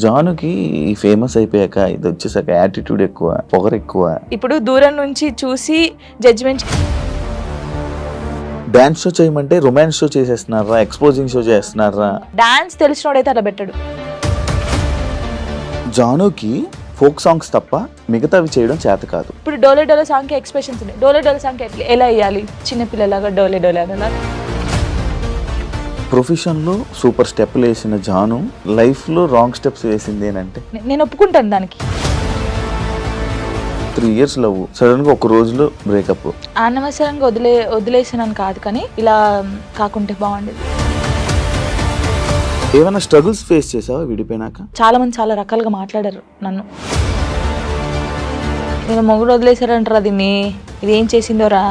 జానుకి famous అయిపోయాక ఇది వచ్చేసాక యాటిట్యూడ్ ఎక్కువ, పొగరు ఎక్కువ. ఇప్పుడు దూరం నుంచి చూసి జడ్జిమెంట్. డాన్స్ షో చేయమంటే రొమాన్స్ షో చేసేస్తున్నారా, ఎక్స్పోజింగ్ షో చేస్తున్నారా? డాన్స్ తెలిసినోడైతే అలా పెట్టడు. జానుకి ఫోక్ సాంగ్స్ తప్ప మిగతావి చేయడం చేత కాదు. ఇప్పుడు డోలే డోలే సాంగ్ కి ఎక్స్ప్రెషన్స్ ఉన్నాయి. డోలే డోలే సాంగ్ ఎలా వేయాలి, చిన్నపిల్లలాగా డోలే డోలే అలా. ప్రొఫెషన్లో సూపర్ స్టెప్లు వేసిన జాను లైఫ్లో రాంగ్ స్టెప్స్ వేసింది అంటే నేను ఒప్పుకుంటాను దానికి. 3 years లవ్, సడన్గా ఒక రోజులో బ్రేకప్. అనవసరంగా వదిలేసినాను కాదు, కానీ ఇలా కాకుంటే బాగుండేది. ఏమైనా స్ట్రగుల్స్ ఫేస్ చేసావా విడిపోయినాక? చాలా మంది చాలా రకాలుగా మాట్లాడారు నన్ను. నేను మొగుడు వదిలేశారంటారా దీన్ని, ఇది ఏం చేసిందోరా.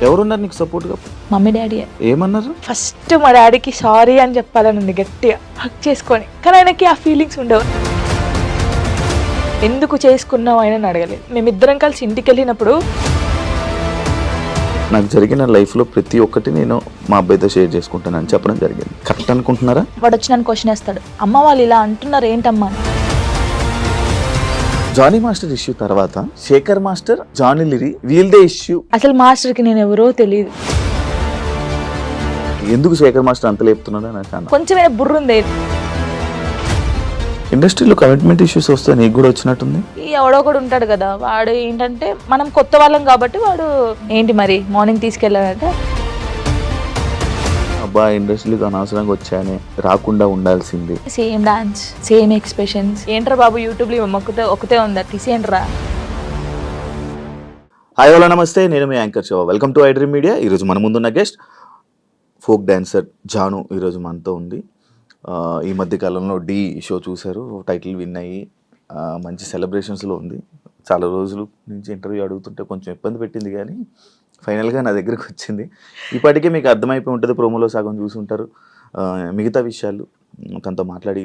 ఎవరున్నారు నీకు సపోర్ట్గా? Mummy daddy. ఏమన్నారు? ఫస్ట్ మా డాడీకి సారీ అని చెప్పాలని ఉంది గట్టిగా హక్ చేసుకొని, కానీ ఆయనకి ఆ ఫీలింగ్స్ ఉండవు. ఎందుకు చేసుకున్నావు ఆయన అడగలేదు. మేమిద్దరం కలిసి ఇంటికి వెళ్ళినప్పుడు నాకు జరిగిన లైఫ్లో ప్రతి ఒక్కటి నేను మా అబ్బాయితో షేర్ చేసుకుంటానని చెప్పడం జరిగింది. కరెక్ట్ అనుకుంటున్నారా? వాడు వచ్చి నన్ను క్వశ్చన్ వేస్తాడు, అమ్మ వాళ్ళు ఇలా అంటున్నారు ఏంటమ్మా. జానీ మాస్టర్ ఇష్యూ తర్వాత శేఖర్ మాస్టర్, జానీ లిరి వీళ్ళదే ఇష్యూ. అసలు మాస్టర్కి నేను ఎవరో తెలియదు. ఎందుకు శేఖర్ మాస్టర్ అంత లేపుతున్నాడో నాకు అన్న. కొంచెమైనా బుర్రుంది. ఇండస్ట్రీలో కమిట్మెంట్ ఇష్యూస్ వస్తే నీకు కూడా వచ్చినట్టుంది. ఈ ఎవడో కూడా ఉంటాడు కదా, వాడు ఏంటంటే మనం కొత్త వాళ్ళం కాబట్టి వాడు ఏంటి మరి మార్నింగ్ తీసుకెళ్ళాలంటే అబ్బా ఇండస్ట్రీకి అనవసరంగా వచ్చానే, రాకుండా ఉండాల్సింది. Same dance, same expressions. ఏంట్రా బాబు యూట్యూబ్లో ఒకతే ఉందా, తీసేయండిరా. హాయ్ హలో నమస్తే, నేను మీ anchor Shiva. Welcome to iDream Media. ఈరోజు మన ముందున్న గెస్ట్ ఫోక్ డాన్సర్ జాను ఈరోజు మనతో ఉంది. ఈ మధ్య కాలంలో డి షో చూశారు, టైటిల్ విన్ అయ్యి మంచి సెలబ్రేషన్స్లో ఉంది. చాలా రోజుల నుంచి ఇంటర్వ్యూ అడుగుతుంటే కొంచెం ఇబ్బంది పెట్టింది, కానీ ఫైనల్గా నా దగ్గరికి వచ్చింది. ఇప్పటికే మీకు అర్థమైపోయి ఉంటుంది, ప్రోమోలో సగం చూసుంటారు. మిగతా విషయాలు తనతో మాట్లాడి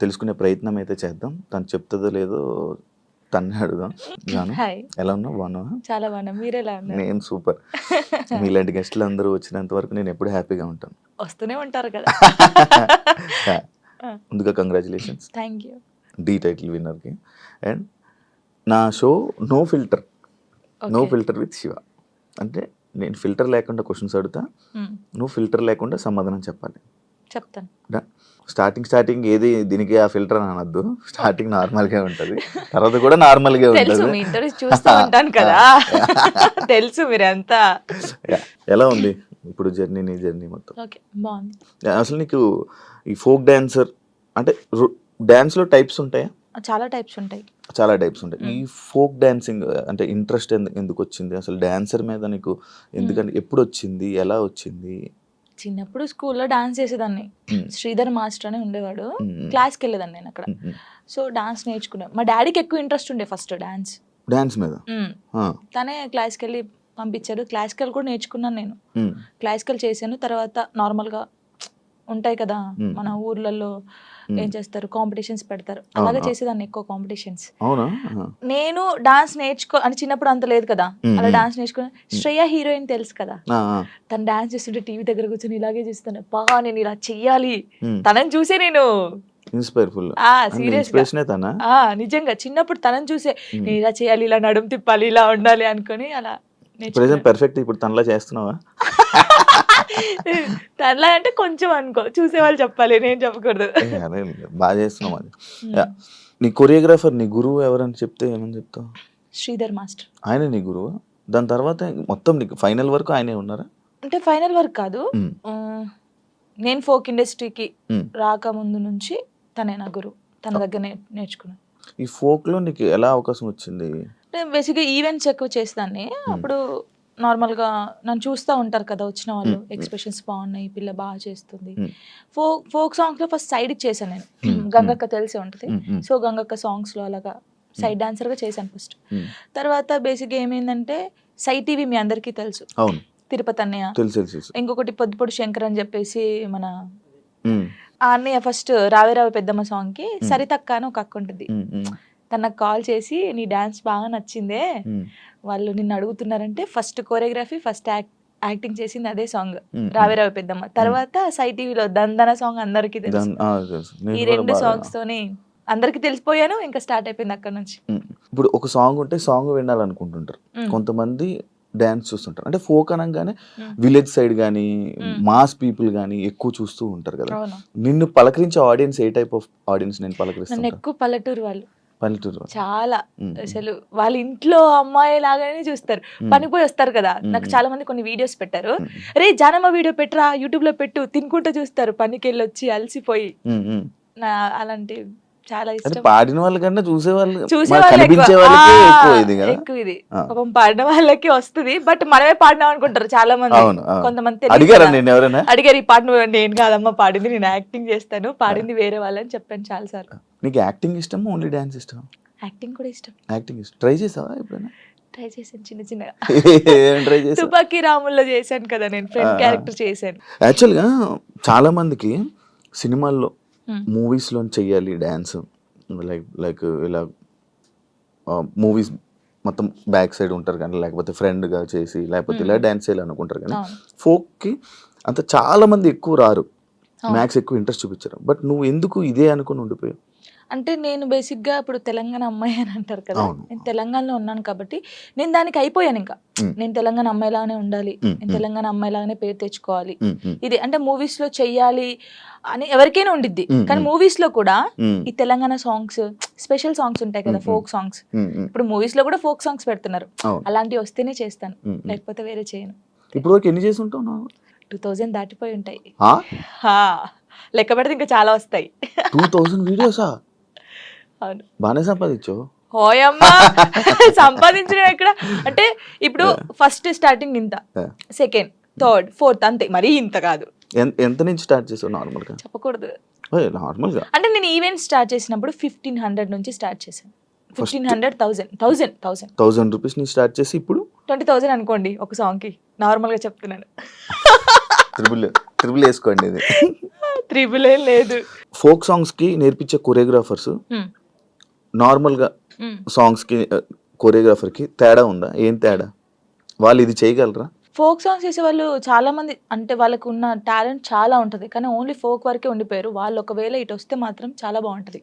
తెలుసుకునే ప్రయత్నం అయితే చేద్దాం. తను చెప్తుందో లేదో తన్నే అడుగుదాం. జాను ఎలా ఉన్నావు? బాగున్నావా? చాలా బాగున్నా, మీరు ఎలా ఉన్నారు? నేను సూపర్. మీలాంటి గెస్ట్లు అందరూ వచ్చినంత వరకు నేను ఎప్పుడు హ్యాపీగా ఉంటాను. వస్తూనే ఉంటారు కదా. ముందుగా congratulations, thank you. The title విన్నర్కి. అండ్ నా show no filter with Shiva. అంటే నేను ఫిల్టర్ లేకుండా క్వశ్చన్స్ అడుగుతా, నువ్వు ఫిల్టర్ లేకుండా సమాధానం చెప్పాలి. చెప్తాను. స్టార్టింగ్ ఏది దీనికి ఆ ఫిల్టర్ అని అనొద్దు. స్టార్టింగ్ నార్మల్గా ఉంటుంది, తర్వాత కూడా నార్మల్గా ఉంటుంది. చూస్తూ ఉంటాను కదా, తెలుసు మీరంతా. ఎలా ఉంది ఇప్పుడు జర్నీ, నీ జర్నీ మొత్తం? ఓకే, బాగుంది. అసలు నీకు ఈ ఫోక్ డాన్సర్ అంటే డాన్స్లో టైప్స్ ఉంటాయా? చాలా టైప్స్ ఉంటాయి. చాలా టైప్స్ ఉంటాయి. ఈ ఫోక్ డాన్సింగ్ అంటే ఇంట్రెస్ట్ ఎందుకు వచ్చింది అసలు డాన్సర్ మీద నీకు? ఎందుకంటే ఎప్పుడు వచ్చింది, ఎలా వచ్చింది? చిన్నప్పుడు స్కూల్లో డాన్స్ చేసేదాన్ని. శ్రీధర్ మాస్టర్ అని ఉండేవాడు, క్లాస్కి వెళ్ళేదాన్ని నేను అక్కడ. సో డాన్స్ నేర్చుకున్నా. మా డాడీకి ఎక్కువ ఇంట్రెస్ట్ ఉండే ఫస్ట్ డాన్స్ మీద. తనే క్లాస్కి వెళ్ళి పంపించాడు. క్లాసికల్ కూడా నేర్చుకున్నాను నేను. క్లాసికల్ చేశాను. తర్వాత నార్మల్గా ఉంటాయి కదా మన ఊర్లలో, ఏం చేస్తారు, కాంపిటీషన్స్ పెడతారు, అలాగే చేసేదాన్ని ఎక్కువ కాంపిటీషన్స్. నేను డాన్స్ అని చిన్నప్పుడు అంత లేదు కదా, అలా డాన్స్ నేర్చుకుని. శ్రేయ హీరోయిన్ తెలుసు కదా, తను డాన్స్ చేస్తుంటే టీవీ దగ్గర కూర్చొని ఇలాగే చూస్తాను, బాగా నేను ఇలా చెయ్యాలి, తనని చూసే నేను నిజంగా చిన్నప్పుడు తనని చూసే నేను ఇలా చేయాలి, ఇలా నడుము తిప్పాలి, ఇలా ఉండాలి అనుకుని అలా పర్ఫెక్ట్. ఇప్పుడు తనలా చేస్తున్నావా? తనలా అంటే కొంచెం అనుకో, చూసేవాళ్ళు చెప్పాలి, నేను చెప్పకూడదు. బాగా చేస్తున్నావు. అది నీ కొరియోగ్రాఫర్, నీ గురువు ఎవరని చెప్తే ఏమని చెప్తావు? శ్రీధర్ మాస్టర్. ఆయన నీ గురువు? దాని తర్వాత మొత్తం నీకు ఫైనల్ వరకు ఆయనే ఉన్నారా? అంటే ఫైనల్ వరకు కాదు, నేను ఫోక్ ఇండస్ట్రీకి రాకముందు నుంచి తనే నా గురువు. తన దగ్గర నేర్చుకున్నాను. ఈ ఫోక్ లో నీకు ఎలా అవకాశం వచ్చింది? బేసిక్గా ఈవెంట్స్ ఎక్కువ చేసేదాన్ని. అప్పుడు నార్మల్గా నన్ను చూస్తూ ఉంటారు కదా వచ్చిన వాళ్ళు, ఎక్స్ప్రెషన్స్ బాగున్నాయి, పిల్ల బాగా చేస్తుంది. ఫోక్ సాంగ్స్లో ఫస్ట్ సైడ్కి చేశాను నేను. గంగక్క తెలిసే ఉంటుంది. సో గంగక్క సాంగ్స్లో అలాగా సైడ్ డాన్సర్గా చేశాను ఫస్ట్. తర్వాత బేసిక్గా ఏమైందంటే సై టీవీ మీ అందరికీ తెలుసు, తిరుపతి అన్నయ్య. ఇంకొకటి పొద్దుపొడి శంకర్ అని చెప్పేసి మన ఆ అన్నయ్య ఫస్ట్ రావే రావే పెద్దమ్మ సాంగ్కి సరితక్క అని ఒక అక్క ఉంటుంది. తనకు కాల్ చేసి నీ డాన్స్ బాగా నచ్చిందే, వాళ్ళు నిన్ను అడుగుతున్నారంటే ఫస్ట్ కోరియోగ్రఫీ, ఫస్ట్ యాక్టింగ్ చేసింది అదే సాంగ్ రావే రావే పెద్దమ్మ. తర్వాత సై టీవీలో దందన సాంగ్ అందరికీ తెలుసు. ఈ 2 సాంగ్స్ తోని అందరికి తెలిసిపోయాను, ఇంకా స్టార్ట్ అయిపోయింది అక్కడ నుంచి. ఇప్పుడు ఒక సాంగ్ ఉంటే సాంగ్ వినాలనుకుంటుంటారు, కొంతమంది డాన్స్ చూస్తుంటారు. అంటే ఫోక్ అనగానే విలేజ్ సైడ్ కానీ మాస్ పీపుల్ కానీ ఎక్కువ చూస్తూ ఉంటారు కదా. నిన్ను పలకరించే ఆడియన్స్ ఏ టైప్ ఆఫ్ ఆడియన్స్ నేను నన్ను పలకరిస్తాను? ఎక్కువ పల్లెటూరు వాళ్ళు, పల్లెటూరు. చాలా అసలు వాళ్ళ ఇంట్లో అమ్మాయి లాగానే చూస్తారు. పనిపోయి వస్తారు కదా, నాకు చాలా మంది కొన్ని వీడియోస్ పెట్టారు, రే జానమ్మ వీడియో పెట్టరా యూట్యూబ్ లో పెట్టు, తినుకుంటూ చూస్తారు పనికి వెళ్ళి వచ్చి అలసిపోయి. అలాంటి చాలా ఇష్టం. పాడిన వాళ్ళకన్నా చూసే వాళ్ళు కనిపించే వాళ్ళకి ఎక్కువ ఇది. పాపం పాడిన వాళ్ళకి వస్తుంది, బట్ మనమే పాడినాం అనుకుంటారు చాలా మంది. కొంతమంది అడిగారు ఈ పాట నువ్వు, నేను కాదమ్మా పాడింది, నేను యాక్టింగ్ చేస్తాను, పాడింది వేరే వాళ్ళని చెప్పాను చాలా సార్లు. నీకు యాక్టింగ్ ఇష్టం, ఓన్లీ డాన్స్ ఇష్టం? యాక్టింగ్ కూడా ఇష్టం. యాక్టింగ్ ఇష్టం. ట్రై చేసావా ఎప్పుడైనా? ట్రై చేశాను చిన్న చిన్నగా. తుపాకీ రాముల్లో చేశాను కదా నేను, ఫ్రెండ్ క్యారెక్టర్ చేశాను. యాక్చువల్గా చాలా మందికి సినిమాల్లో మూవీస్లో చెయ్యాలి డ్యాన్స్, లైక్ ఇలా మూవీస్ మొత్తం బ్యాక్ సైడ్ ఉంటారు కానీ, లేకపోతే ఫ్రెండ్గా చేసి లేకపోతే ఇలా డ్యాన్స్ చేయాలి అనుకుంటారు కానీ, ఫోక్కి అంత చాలా మంది ఎక్కువ రారు, మ్యాథ్స్ ఎక్కువ ఇంట్రెస్ట్ చూపించారు. బట్ నువ్వు ఎందుకు ఇదే అనుకుని ఉండిపోయావు? అంటే నేను బేసిక్గా ఇప్పుడు తెలంగాణ అమ్మాయి అని అంటారు కదా, నేను తెలంగాణలో ఉన్నాను కాబట్టి నేను దానికి అయిపోయాను. ఇంకా నేను తెలంగాణ అమ్మాయిలానే ఉండాలి, నేను తెలంగాణ అమ్మాయిలాగానే పేరు తెచ్చుకోవాలి, ఇది అంటే మూవీస్ లో చెయ్యాలి అని ఎవరికైనా ఉండిద్ది. కానీ మూవీస్ లో కూడా ఈ తెలంగాణ సాంగ్స్, స్పెషల్ సాంగ్స్ ఉంటాయి కదా, ఫోక్ సాంగ్స్, ఇప్పుడు మూవీస్ లో కూడా ఫోక్ సాంగ్స్ పెడుతున్నారు, అలాంటివి వస్తేనే చేస్తాను, లేకపోతే వేరే చేయను. ఇప్పుడు వరకు ఎన్ని చేసి ఉంటావు? 2000 దాటిపోయి ఉంటాయి, లెక్క పెడితే ఇంకా చాలా వస్తాయి. 2000 వీడియోసా? అవును. బాగానే సంపాదించు. హోయమ్మా, సంపాదించడం ఎక్కడ అంటే, ఇప్పుడు ఫస్ట్ స్టార్టింగ్ ఇంత, సెకండ్, థర్డ్, ఫోర్త్, అంతే, మరీ ఇంత కాదు. ఎంత నుంచి స్టార్ట్ చేసావు నార్మల్ గా? చెప్పకూడదు. నార్మల్ గా అంటే నేను ఈవెంట్ స్టార్ట్ చేసినప్పుడు 1500 నుంచి స్టార్ట్ చేశాను. 1500, 1000 రూపీస్ నుంచి స్టార్ట్ చేసి ఇప్పుడు 20,000 అనుకోండి ఒక సాంగ్ కి, నార్మల్ గా చెప్తున్నాను. ట్రిపుల్ వేసుకోండి. ఇది ట్రిపుల్ ఏం లేదు. ఫోక్ సాంగ్స్ కి నేర్పించే కొరియోగ్రాఫర్స్ నార్మల్ గా సాంగ్స్ కి కొరియోగ్రాఫర్ కి తేడా ఉందా? ఏం తేడా? వాళ్ళు ఇది చేయగలరా? ఫోక్ సాంగ్స్ చేసే వాళ్ళు చాలా మంది, అంటే వాళ్ళకు ఉన్న టాలెంట్ చాలా ఉంటుంది, కానీ ఓన్లీ ఫోక్ వరకే ఉండిపోయారు. వాళ్ళు ఒకవేళ ఇటు వస్తే మాత్రం చాలా బాగుంటది,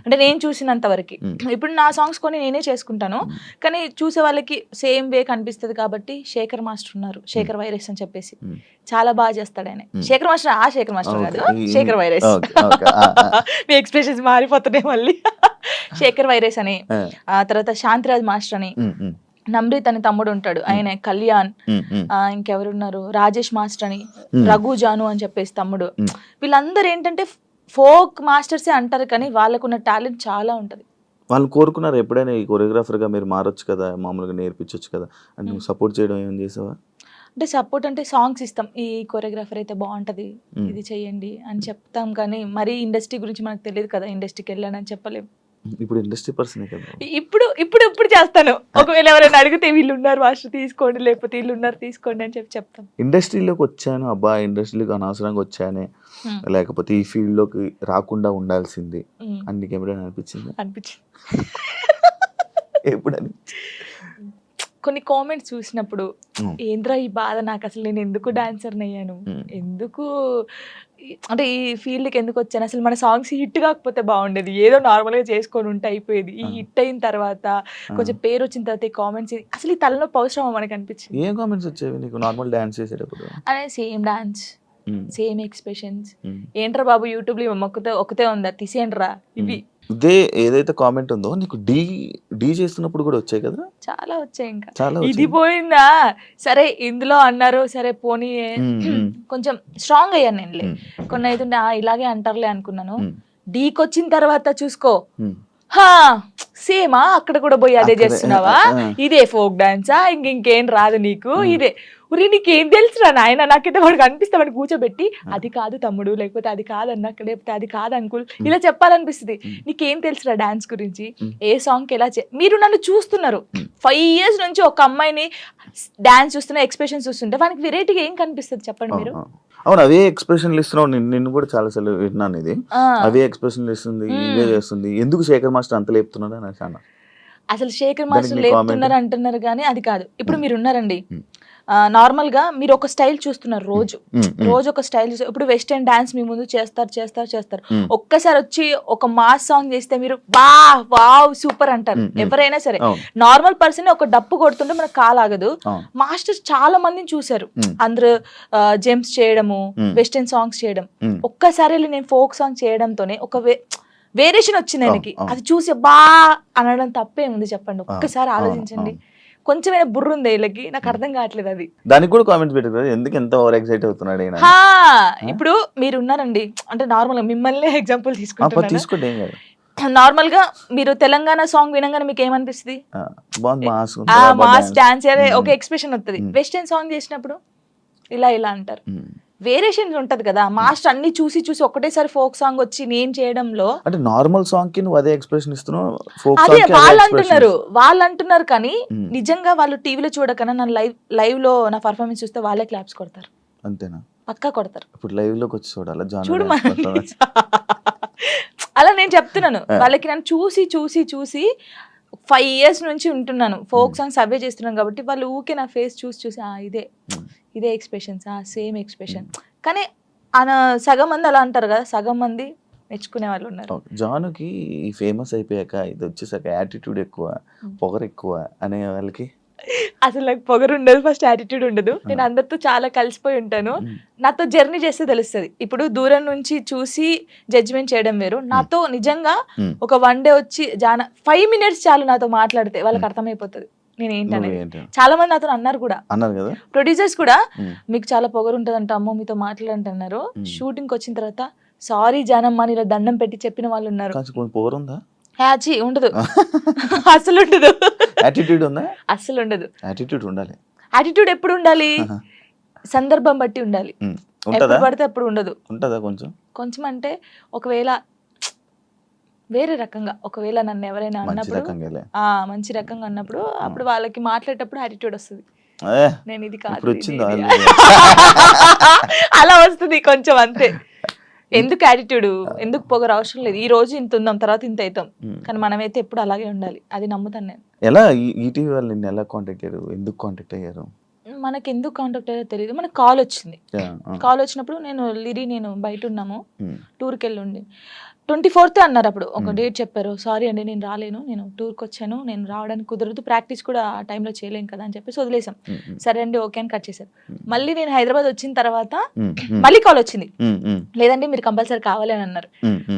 అంటే నేను చూసినంత వరకు. ఇప్పుడు నా సాంగ్స్ కొని నేనే చేసుకుంటాను, కానీ చూసే వాళ్ళకి సేమ్ వే కనిపిస్తుంది కాబట్టి శేఖర్ మాస్టర్ ఉన్నారు, శేఖర్ వైరస్ అని చెప్పేసి, చాలా బాగా చేస్తాడు ఆయన. శేఖర్ మాస్టర్, ఆ శేఖర్ మాస్టర్ కాదు, శేఖర్ వైరస్. మీ ఎక్స్ప్రెషన్స్ మారిపోతున్నాయి మళ్ళీ. శేఖర్ వైరస్ అని, ఆ తర్వాత శాంతిరాజ్ మాస్టర్ అని, నమ్రీత్ అని తమ్ముడు ఉంటాడు, ఆయన కళ్యాణ్, ఇంకెవరున్నారు, రాజేష్ మాస్టర్ అని, రఘు జాను అని చెప్పేసి తమ్ముడు. వీళ్ళందరూ ఏంటంటే ఫోక్ మాస్టర్సే అంటారు, కానీ వాళ్ళకున్న టాలెంట్ చాలా ఉంటది. వాళ్ళు కోరుకున్నారు ఎప్పుడైనా ఈ కొరియోగ్రాఫర్ గా మీరు మారొచ్చు కదా, మామూలుగా నేర్పించవచ్చు కదా అని నువ్వు సపోర్ట్ చేయడం ఏం చేసావా? అంటే సపోర్ట్ అంటే సాంగ్స్ ఇస్తాం, ఈ కొరియోగ్రాఫర్ అయితే బాగుంటది, ఇది చెయ్యండి అని చెప్తాం, కానీ మరీ ఇండస్ట్రీ గురించి మనకు తెలియదు కదా, ఇండస్ట్రీకి వెళ్ళానని చెప్పలేము. ఇప్పుడు ఇండస్ట్రీ పర్సన్ కదా. ఇప్పుడు చేస్తాను, ఒకవేళ ఎవరైనా అడిగితే వీళ్ళు ఉన్నారు మాస్టర్ తీసుకోండి, లేకపోతే వీళ్ళు ఉన్నారు తీసుకోండి అని చెప్తాం. ఇండస్ట్రీలోకి వచ్చాను, అబ్బా ఇండస్ట్రీలోకి అనవసరంగా వచ్చానే, లేకపోతే ఈ ఫీల్డ్ లోకి రాకుండా ఉండాల్సింది అని నీకు ఎప్పుడైనా అనిపించింది? ఎప్పుడు కొన్ని కామెంట్స్ చూసినప్పుడు, ఏంద్రా ఈ బాధ, నాకు అసలు నేను ఎందుకు డాన్సర్ అయ్యాను, ఎందుకు అంటే ఈ ఫీల్డ్కి ఎందుకు వచ్చాను, అసలు మన సాంగ్స్ హిట్ కాకపోతే బాగుండేది, ఏదో నార్మల్గా చేసుకొని ఉంటే అయిపోయేది. ఈ హిట్ అయిన తర్వాత కొంచెం పేరు వచ్చిన తర్వాత ఈ కామెంట్స్, అసలు ఈ తలనొప్పి అవసరమా మనకు అనిపించింది. ఏం కామెంట్స్ వచ్చేవి నీకు నార్మల్ డాన్స్ చేసేటప్పుడు? అదే సేమ్ డాన్స్, సేమ్ ఎక్స్ప్రెషన్స్, ఏంట్రా బాబు యూట్యూబ్ లో ఒకతే ఉందా తీసేయండిరా, ఇవి. ఇదే ఏదైతే కామెంట్ ఉందో నీకు డీ చేస్తున్నప్పుడు కూడా వచ్చాయి కదా? చాలా వచ్చాయి. ఇంకా ఇది పోయిందా, సరే ఇందులో అన్నారు, సరే పోనీ కొంచెం స్ట్రాంగ్ అయ్యాను నేను. కొన్ని అయితే ఇలాగే అంటారులే అనుకున్నాను, డీకి వచ్చిన తర్వాత చూసుకో, సేమా అక్కడ కూడా పోయి అదే చేస్తున్నావా, ఇదే ఫోక్ డాన్సా, ఇంకేం రాదు నీకు, ఇదే ఉరి నీకేం తెలుసురా నాయన, నాకైతే వాడికి అనిపిస్తే వాడిని కూర్చోబెట్టి అది కాదు తమ్ముడు, లేకపోతే అది కాదన్నా, లేకపోతే అది కాదు అంకుల్, ఇలా చెప్పాలనిపిస్తుంది. నీకేం తెలుసురా డాన్స్ గురించి, ఏ సాంగ్ ఎలా మీరు నన్ను చూస్తున్నారు 5 years నుంచి, ఒక అమ్మాయిని డాన్స్ చూస్తున్నా, ఎక్స్ప్రెషన్స్ చూస్తుంటే వానికి వెరైటీగా ఏం కనిపిస్తుంది చెప్పండి మీరు? అవును, అవే ఎక్స్ప్రెషన్లు ఇస్తున్నావు. నిన్ను కూడా చాలా సార్లు విన్నాను, ఇది అవే ఎక్స్ప్రెషన్లు ఇస్తుంది, ఇవే చేస్తుంది, ఎందుకు శేఖర్ మాస్టర్ అంత లేపుతున్నాడు అని అన్నాను. అసలు శేఖర్ మాస్టర్ లేపుతున్నారు అంటున్నారు కానీ అది కాదు. ఇప్పుడు మీరు ఉన్నారండి, నార్మల్ గా మీరు ఒక స్టైల్ చూస్తున్నారు రోజు ఒక స్టైల్ చూస్తారు. ఇప్పుడు వెస్టర్న్ డాన్స్ మీ ముందు చేస్తారు ఒక్కసారి వచ్చి ఒక మాస్ సాంగ్ చేస్తే మీరు వావ్ సూపర్ అంటారు ఎవరైనా సరే. నార్మల్ పర్సన్ ఒక డప్పు కొడుతుంటే మనకు కాలాగదు. మాస్టర్స్ చాలా మందిని చూసారు, అందరూ జెమ్స్ చేయడము, వెస్టర్న్ సాంగ్స్ చేయడం. ఒక్కసారి నేను ఫోక్ సాంగ్ చేయడంతోనే ఒక వేరియేషన్ వచ్చింది ఆయనకి. అది చూసి అనడం తప్పే ఉంది చెప్పండి, ఒక్కసారి ఆలోచించండి. కొంచెమైనా బుర్ర ఉంది వీళ్ళకి, నాకు అర్థం కావట్లేదు అది. దానికి కూడా కామెంట్స్ పెట్టారు, ఎందుకు ఎంత ఓవర్ ఎక్సైట్ అవుతున్నాడు. ఇప్పుడు మీరు ఉన్నారండి, అంటే నార్మల్ గా మిమ్మల్ని ఎగ్జాంపుల్ తీసుకుంటాను. తీసుకోండి, ఏం కాదు. నార్మల్ గా మీరు తెలంగాణ సాంగ్ వినగానే మీకు ఏమనిపిస్తుంది? మాస్ డాన్స్ ఒక ఎక్స్ప్రెషన్ వస్తుంది. వెస్టర్న్ సాంగ్ చేసినప్పుడు ఇలా అంటారు. వేరియేషన్ ఉంటది కదా. మాస్టర్ అన్ని చూసి ఒకటేసారి ఫోక్ సాంగ్ వచ్చి నేను చేయడంలో, అంటే నార్మల్ సాంగ్ కి నువ్వు అదే ఎక్స్ప్రెషన్ ఇస్తున్నావు, అదే వాళ్ళు అంటున్నారు కానీ నిజంగా వాళ్ళు టీవీలో చూడకన్నా నా లైవ్ లో నా పర్ఫార్మెన్స్ చూస్తే వాళ్ళే క్లాప్స్ కొడతారు. అంతేనా? పక్కా కొడతారు. ఇప్పుడు లైవ్ లోకి వచ్చి చూడాలి చూడు అలా నేను చెప్తున్నాను వాళ్ళకి. నన్ను చూసి 5 years నుంచి ఉంటున్నాను, ఫోక్ సాంగ్స్ అవే చేస్తున్నాను కాబట్టి వాళ్ళు ఊకే నా ఫేస్ చూసి ఇదే ఎక్స్ప్రెషన్స్, సేమ్ ఎక్స్ప్రెషన్. కానీ సగం మంది అలా అంటారు కదా, సగం మంది మెచ్చుకునే వాళ్ళు ఉన్నారు. జానుకి ఫేమస్ అయిపోయాక ఇది వచ్చేసాక యాటిట్యూడ్ ఎక్కువ, పొగరు ఎక్కువ అనే వాళ్ళకి అసలు నాకు పొగరు ఉండదు, ఫస్ట్ యాటిట్యూడ్ ఉండదు. నేను అందరితో చాలా కలిసిపోయి ఉంటాను. నాతో జర్నీ చేస్తే తెలుస్తుంది. ఇప్పుడు దూరం నుంచి చూసి జడ్జిమెంట్ చేయడం వేరు. నాతో నిజంగా ఒక 1 day వచ్చి 5 minutes చాలు నాతో మాట్లాడితే వాళ్ళకి అర్థమైపోతుంది నేను ఏంటనేది. చాలా మంది నాతో అన్నారు కూడా, ప్రొడ్యూసర్స్ కూడా, మీకు చాలా పొగరు ఉంటుంది అంట, అమ్మో మీతో మాట్లాడంటున్నారు. షూటింగ్ వచ్చిన తర్వాత సారీ జానమ్మ ఇలా దండం పెట్టి చెప్పిన వాళ్ళు ఉన్నారు. ఉండదు, అసలు ఉండదు. అసలు ఉండదు. యాటిట్యూడ్ ఎప్పుడు ఉండాలి? సందర్భం బట్టి ఉండాలి. ఎప్పుడు పడితే అప్పుడు ఉండదు. కొంచెం అంటే ఒకవేళ వేరే రకంగా, ఒకవేళ నన్ను ఎవరైనా అన్నప్పుడు మంచి రకంగా అన్నప్పుడు అప్పుడు వాళ్ళకి మాట్లాడేటప్పుడు యాటిట్యూడ్ వస్తుంది. నేను ఇది కాదు అలా వస్తుంది కొంచెం, అంతే. ఎందుకు యాటిట్యూడ్, ఎందుకు పొగరు అవసరం లేదు. ఈ రోజు ఇంత ఉందాం, తర్వాత ఇంత అవుతాం, కానీ మనమైతే ఎప్పుడు అలాగే ఉండాలి. అది నమ్ముతాను నేను. ఎలా ఈటీవీ వాళ్ళు నిన్ను ఎలా కాంటాక్ట్ అయ్యారు, ఎందుకు కాంటాక్ట్ అయ్యారు? మనకి ఎందుకు కాంటాక్ట్ అయ్యారో తెలియదు. మనకు కాల్ వచ్చింది. కాల్ వచ్చినప్పుడు నేను బయట ఉన్నాము, టూర్కి వెళ్ళి ఉండి 24th అన్నారు. అప్పుడు ఒక డేట్ చెప్పారు. సారీ అండి నేను రాలేను, నేను టూర్కి వచ్చాను, నేను రావడానికి కుదరదు, ప్రాక్టీస్ కూడా ఆ టైంలో చేయలేం కదా అని చెప్పేసి వదిలేసాం. సరే అండి ఓకే అని కట్ చేశారు. మళ్ళీ నేను హైదరాబాద్ వచ్చిన తర్వాత మళ్ళీ కాల్ వచ్చింది. లేదండి మీరు కంపల్సరీ కావాలి అని అన్నారు.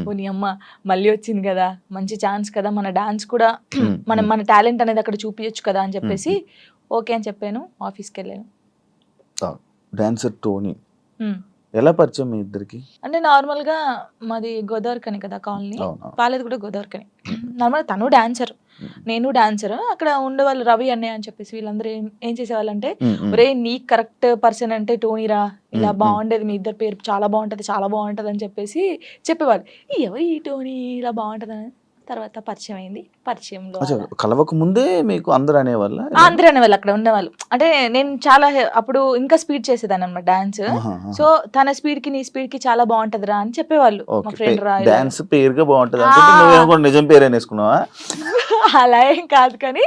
ఓ నీ అమ్మ, మళ్ళీ వచ్చింది కదా, మంచి ఛాన్స్ కదా, మన డాన్స్ కూడా మన టాలెంట్ అనేది అక్కడ చూపించచ్చు కదా అని చెప్పేసి ఓకే అని చెప్పాను. ఆఫీస్కి వెళ్ళాను. డాన్సర్ టోనీ ఎలా పరిచయం మీ ఇద్దరికి? అంటే నార్మల్ గా మాది గోదావరికని కదా కాలనీ, పాలేది కూడా గోదావరికని. నార్మల్ తను డాన్సర్, నేను డాన్సర్. అక్కడ ఉండేవాళ్ళు రవి అన్నయ్య అని చెప్పేసి వీళ్ళందరూ ఏం చేసేవాళ్ళు అంటే, ఒరే నీ కరెక్ట్ పర్సన్ అంటే టోనీరా, ఇలా బాగుండేది, మీ ఇద్దరు పేరు చాలా బాగుంటది అని చెప్పేసి చెప్పేవాళ్ళు. ఎవరు ఈ టోనీ ఇలా బాగుంటది అని తర్వాత పరిచయం అయింది. పరిచయంలో కలవక ముందే మీకు అందరూ అనేవాళ్ళు అక్కడ ఉండేవాళ్ళు. అంటే నేను చాలా అప్పుడు ఇంకా స్పీడ్ చేసేదాన్ని అన్నమాట డాన్స్. సో తన స్పీడ్ కి నీ స్పీడ్ కి చాలా బాగుంటదిరా అని చెప్పేవాళ్ళు. మా ఫ్రెండ్ డాన్స్ పేరుగా బాగుంటది, నిజం పేరు అనేసుకున్నావా? అలా ఏం కాదు కానీ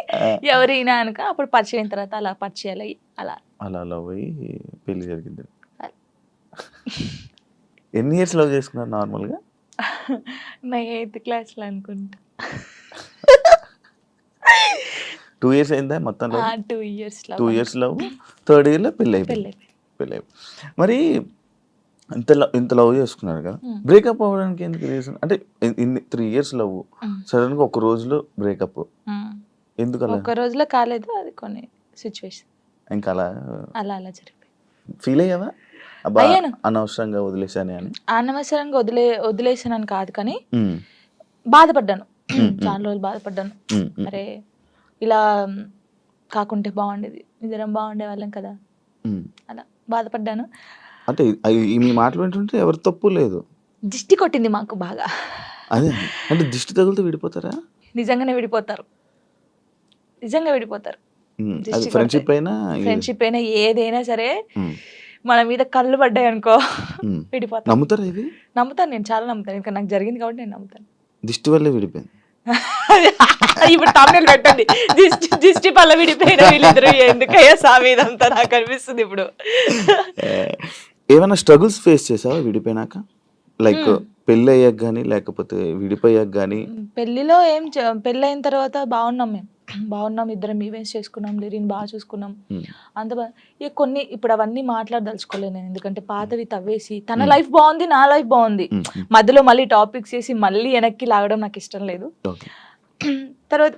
ఎవరైనా అనుక అప్పుడు పరిచయం అయిన తర్వాత అలా పరిచయాలు అలా పోయి పెళ్లి జరిగింది. ఎన్ని ఇయర్స్ లవ్ చేసుకున్నారు నార్మల్ గా? నా 8th class లో అనుకుంటా. 2 years అయిందా మొత్తం? 2 years లవ్, 3rd year లో పెళ్ళి అయిపోయింది. మరి ఇంత లవ్ చేసుకున్నారు కదా, బ్రేకప్ అవ్వడానికి ఎందుకు రీజన్? అంటే 3 years లవ్, సడన్ గా ఒక రోజులో బ్రేకప్ ఎందుకు? అలా ఒక రోజులో కాలేదు, అది కొన్ని సిచ్యువేషన్ ఇంకా అలా జరిగిపోయింది. ఫీల్ అయ్యావా అనవసరంగా వదిలేసాను అని? అనవసరంగా వదిలేసానని కాదు కానీ బాధపడ్డాను. చాలా రోజులు బాధపడ్డాను. అరే ఇలా కాకుంటే బాగుండేది, ఇద్దరం బాగుండే వాళ్ళం కదా, అలా బాధపడ్డాను. అంటే మీ మాటలు వింటుంటే ఎవరి తప్పు లేదు. దిష్టి కొట్టింది మాకు బాగా. అదే అంటే దిష్టి తగులుతూ విడిపోతారా? నిజంగా విడిపోతారు. ఫ్రెండ్షిప్ అయినా ఏదైనా సరే మన మీద కళ్ళు పడ్డాయి అనుకో విడిపోతాను. నమ్ముతారా ఇది? నమ్ముతాను, నేను చాలా నమ్ముతాను. ఇంకా నాకు జరిగింది కాబట్టి నేను నమ్ముతాను. దిష్టి వల్లే విడిపోయింది. ఇప్పుడు తమిళ పెట్టండి, దిష్టి పల్ల విడిపోయిన వీళ్ళిద్దరు ఎందుకయ్యా సామి ఇదంతా నాకు అనిపిస్తుంది ఇప్పుడు. ఏమైనా స్ట్రగుల్స్ ఫేస్ చేసావా విడిపోయినాక? లైక్ పెళ్ళి అయ్యాక కానీ లేకపోతే విడిపోయాక కానీ? పెళ్లిలో పెళ్ళైన తర్వాత బాగున్నాం మేము, బాగున్నాం, ఇద్దరం ఈవెంట్స్ చేసుకున్నాం, లిరిని బాగా చూసుకున్నాం, అంత ఇక కొన్ని ఇప్పుడు అవన్నీ మాట్లాడదలుచుకోలేదు నేను, ఎందుకంటే పాతవి తవ్వేసి తన లైఫ్ బాగుంది, నా లైఫ్ బాగుంది, మధ్యలో మళ్ళీ టాపిక్స్ చేసి మళ్ళీ వెనక్కి లాగడం నాకు ఇష్టం లేదు. తర్వాత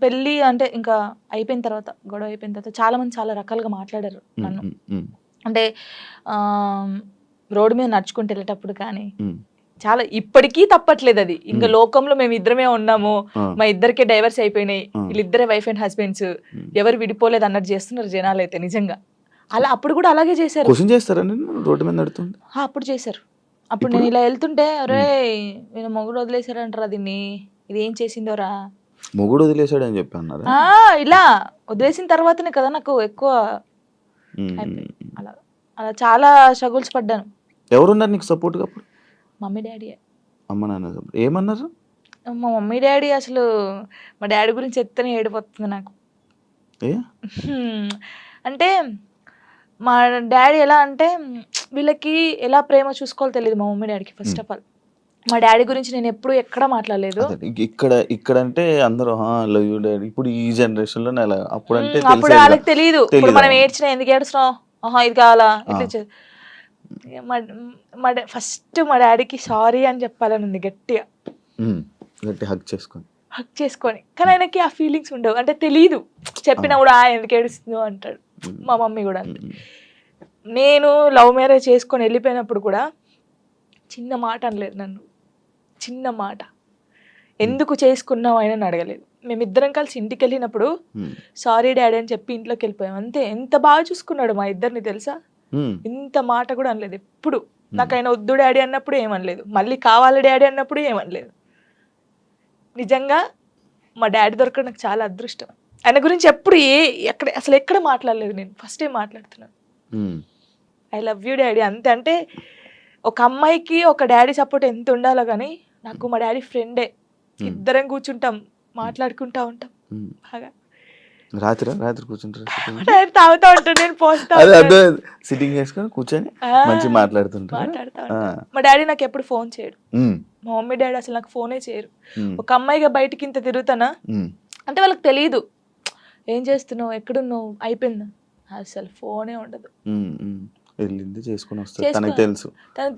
పెళ్ళి అంటే ఇంకా అయిపోయిన తర్వాత, గొడవ అయిపోయిన తర్వాత చాలా మంది చాలా రకాలుగా మాట్లాడారు నన్ను. అంటే రోడ్డు మీద నడుచుకుంటూ వెళ్ళేటప్పుడు కానీ చాలా, ఇప్పటికీ తప్పట్లేదు అది, ఇంకా లోకంలో మేము ఇద్దరమే ఉన్నాము, మా ఇద్దరికే డైవర్స్ అయిపోయినాయి, వీళ్ళిద్దరే వైఫ్ అండ్ హస్బెండ్స్, ఎవరు విడిపోలేదు అన్నట్టు చేస్తున్నారు జనాలు అయితే నిజంగా. అలా అప్పుడు కూడా అలాగే చేశారు. క్వశ్చన్ చేస్తారా రోడ్డు మీద నడుతుంటే? అప్పుడు చేశారు. అప్పుడు నేను ఇలా వెళ్తుంటే, అరే నేను మొగుడు వదిలేశారంటారా దీన్ని, ఇది ఏం చేసిందోరా, మొగుడు వదిలేశాడు అని చెప్పి అన్నారు. ఇలా వదిలేసిన తర్వాతనే కదా నాకు ఎక్కువ అలా అలా చాలా స్ట్రగుల్స్ పడ్డాను. ఎవరున్నారు నీకు సపోర్ట్గా అప్పుడు? Mummy daddy. అమ్మ నాన్న ఏమన్నారు? మా మమ్మీ డాడీ అసలు, మా డాడీ గురించి ఎత్తనే ఏడిపోతుంది నాకు. అంటే మా డాడీ ఎలా అంటే, వీళ్ళకి ఎలా ప్రేమ చూసుకోవాలో తెలియదు మా మమ్మీ డాడీకి. ఫస్ట్ ఆఫ్ ఆల్ మా డాడీ గురించి నేను ఎప్పుడు ఎక్కడ మాట్లాడలేదు. ఇక్కడ అంటే అందరూ లవ్ యూ డాడీ, ఇప్పుడు ఈ జనరేషన్ లో అప్పుడు అంటే అప్పుడు వాళ్ళకి తెలియదు. ఇప్పుడు మనం ఏడ్చినా ఎందుకు ఏడుస్తున్నావు, ఇది కావాలా, ఇట్లా ఫస్ట్ మా డాడీకి సారీ అని చెప్పాలని ఉంది గట్టిగా, హక్ చేసుకొని. కానీ ఆయనకి ఆ ఫీలింగ్స్ ఉండవు, అంటే తెలీదు, చెప్పినా కూడా ఎందుకు ఏడుస్తుందో అంటాడు. మా మమ్మీ కూడా అంతే. నేను లవ్ మ్యారేజ్ చేసుకొని వెళ్ళిపోయినప్పుడు కూడా చిన్న మాట అనలేదు నన్ను, చిన్న మాట, ఎందుకు చేసుకున్నావు ఆయన అడగలేదు. మేమిద్దరం కలిసి ఇంటికి వెళ్ళినప్పుడు సారీ డాడీ అని చెప్పి ఇంట్లోకి వెళ్ళిపోయాం అంతే. ఎంత బాగా చూసుకున్నాడు మా ఇద్దరిని తెలుసా, ఇంత మాట కూడా అనలేదు ఎప్పుడు. నాకు ఆయన వద్దు డాడీ అన్నప్పుడు ఏమనలేదు, మళ్ళీ కావాలి డాడీ అన్నప్పుడు ఏమనలేదు. నిజంగా మా డాడీ దొరకడం నాకు చాలా అదృష్టం. ఆయన గురించి ఎప్పుడు ఎక్కడ మాట్లాడలేదు నేను, ఫస్ట్ టైం మాట్లాడుతున్నాను. ఐ లవ్ యూ డాడీ అంతే. అంటే ఒక అమ్మాయికి ఒక డాడీ సపోర్ట్ ఎంత ఉండాలో కానీ, నాకు మా డాడీ ఫ్రెండే, ఇద్దరం కూర్చుంటాం, మాట్లాడుకుంటా ఉంటాం బాగా. రాత్రి కూర్చుంటారు, తాగుతా ఉంటాను నేను, పోస్తా సిట్టింగ్ చేసుకొని కూర్చొని మంచి మాట్లాడుతా. మా డాడీ నాకు ఎప్పుడు ఫోన్ చేయడు, మా మమ్మీ డాడీ అసలు నాకు ఫోనే చేయరు. ఒక అమ్మాయిగా బయటికి ఇంత తిరుగుతానా అంటే వాళ్ళకి తెలియదు, ఏం చేస్తున్నావు, ఎక్కడున్నావు, అయిపోయిందా, అసలు ఫోనే ఉండదు. వెళ్ళింది చేసుకుని వస్తాను, తనకు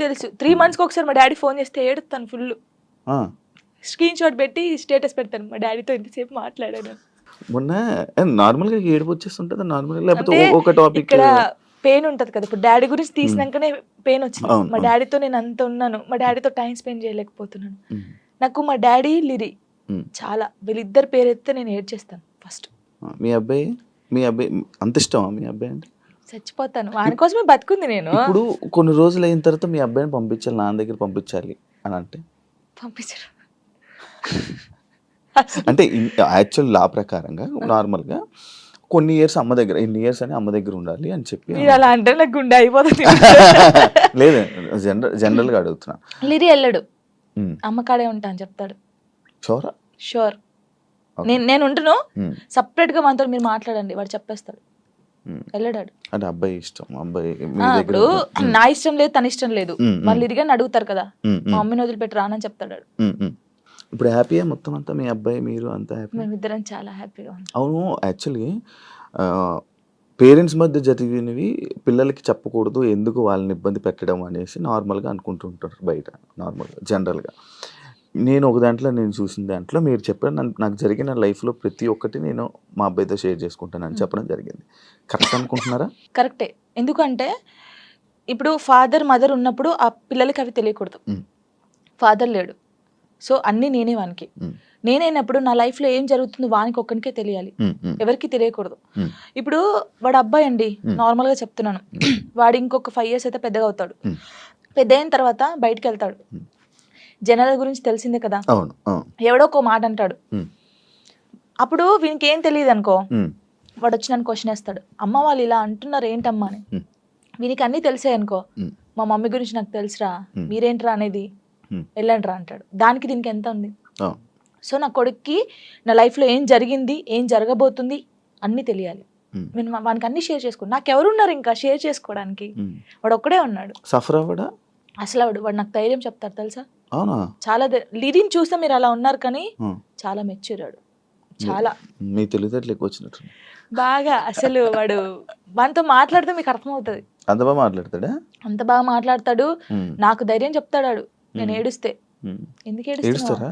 తెలుసు. 3 months ఒకసారి మా డాడీ ఫోన్ చేస్తే ఏడుతాను ఫుల్, స్క్రీన్ షాట్ పెట్టి స్టేటస్ పెడతాను, మా డాడీతో ఇంతసేపు మాట్లాడాను. మొన్న నార్మల్ గా ఏడుపు వచ్చేస్తుంటది నార్మల్, లేకపోతే ఒక టాపిక్ ఇక్కడ పెయిన్ ఉంటది కదా, ఇప్పుడు డాడీ గురించి తీసినాకనే పెయిన్ వచ్చింది. మా డాడీతో నేను అంత ఉన్నాను, మా డాడీతో టైం స్పెండ్ చేయలేకపోతున్నాను. నాకు మా డాడీ లిరి చాలా, వీళ్ళిద్దరు పేరు ఎత్తే నేను ఏడ్చేస్తాను ఫస్ట్. మీ అబ్బాయి అంత ఇష్టమా మీ అబ్బాయి అంటే? చచ్చిపోతాను, వాని కోసమే బతుకుంది నేను. ఇప్పుడు కొన్ని రోజులు అయిన తర్వాత మీ అబ్బాయిని పంపించాలి, నాన్న దగ్గర పంపించాలి అని అంటే పంపించరు. అంటే యాక్చువల్ లా ప్రకారంగా నార్మల్గా కొన్ని ఇయర్స్ అమ్మ దగ్గర, ఎన్ని ఇయర్స్ అని అమ్మ దగ్గర ఉండాలి అని చెప్పి. అలా అంటే నాకు గుండె అయిపోతుంది. లేదు, జనరల్ గా అడుగుతున్నా. లిరి వెళ్ళడు, అమ్మ కాడే ఉంటా అని చెప్తాడు. షూర్ నేను ఉంటును, సపరేట్ గా మనతో మీరు మాట్లాడండి, వాడు చెప్పేస్తాడు, వెళ్ళడాడు. అంటే అబ్బాయి ఇష్టం, అబ్బాయి ఇప్పుడు నా ఇష్టం లేదు, తన ఇష్టం లేదు, మళ్ళీ ఇదిగా అడుగుతారు కదా, మా మమ్మీని వదిలిపెట్టి రానని చెప్తాడు. ఇప్పుడు హ్యాపీయా మొత్తం అంతా, మీ అబ్బాయి మీరు అంతా హ్యాపీ? మేమిద్దరం చాలా హ్యాపీగా ఉన్నాం. అవును, యాక్చువల్లీ పేరెంట్స్ మధ్య జరిగినవి పిల్లలకి చెప్పకూడదు, ఎందుకు వాళ్ళని ఇబ్బంది పెట్టడం అనేసి నార్మల్గా అనుకుంటుంటారు బయట, నార్మల్గా జనరల్గా. నేను ఒక దాంట్లో నేను చూసిన దాంట్లో మీరు చెప్పారు, నాకు జరిగిన లైఫ్లో ప్రతి ఒక్కటి నేను మా అబ్బాయితో షేర్ చేసుకుంటానని చెప్పడం జరిగింది. కరెక్ట్ అనుకుంటున్నారా? కరెక్టే. ఎందుకంటే ఇప్పుడు ఫాదర్ మదర్ ఉన్నప్పుడు ఆ పిల్లలకి అవి తెలియకూడదు. ఫాదర్ లేడు, సో అన్నీ నేనే వానికి. నేనైనప్పుడు నా లైఫ్లో ఏం జరుగుతుందో వానికి ఒక్కనికే తెలియాలి, ఎవరికి తెలియకూడదు. ఇప్పుడు వాడు అబ్బాయి అండి, నార్మల్గా చెప్తున్నాను, వాడు ఇంకొక 5 years అయితే పెద్దగా అవుతాడు. పెద్ద అయిన తర్వాత బయటకు వెళ్తాడు, జనాల గురించి తెలిసిందే కదా, ఎవడో ఒక మాట అంటాడు. అప్పుడు వీనికి ఏం తెలియదు అనుకో, వాడు వచ్చి నన్ను క్వశ్చన్ వేస్తాడు, అమ్మ వాళ్ళు ఇలా అంటున్నారు ఏంటమ్మా అని. వీనికి అన్నీ తెలిసాయి అనుకో, మా మమ్మీ గురించి నాకు తెలుసురా, మీరేంట్రా అనేది, వెళ్ళండి రా అంటాడు. దానికి దీనికి ఎంత ఉంది? సో నా కొడుక్కి నా లైఫ్లో ఏం జరిగింది, ఏం జరగబోతుంది అన్నీ తెలియాలి. నేను వానికి అన్ని షేర్ చేసుకోండి. నాకు ఎవరున్నారు ఇంకా షేర్ చేసుకోవడానికి? వాడు ఒక్కడే ఉన్నాడు. సఫర్ అవ్వడా అసలు వాడు నాకు ధైర్యం చెప్తారు తెలుసా. అవునా? చాలా లిరిని చూస్తే మీరు అలా ఉన్నారు కానీ చాలా మెచ్యూరాడు. చాలా మీ తెలివితేటలు ఎక్కువ వచ్చినట్టు బాగా. అసలు వాడు వానితో మాట్లాడితే మీకు అర్థమవుతుంది. అంత బాగా మాట్లాడతాడా? అంత బాగా మాట్లాడతాడు. నాకు ధైర్యం చెప్తాడు నేను ఏడుస్తే. ఎందుకు ఏడుస్తారా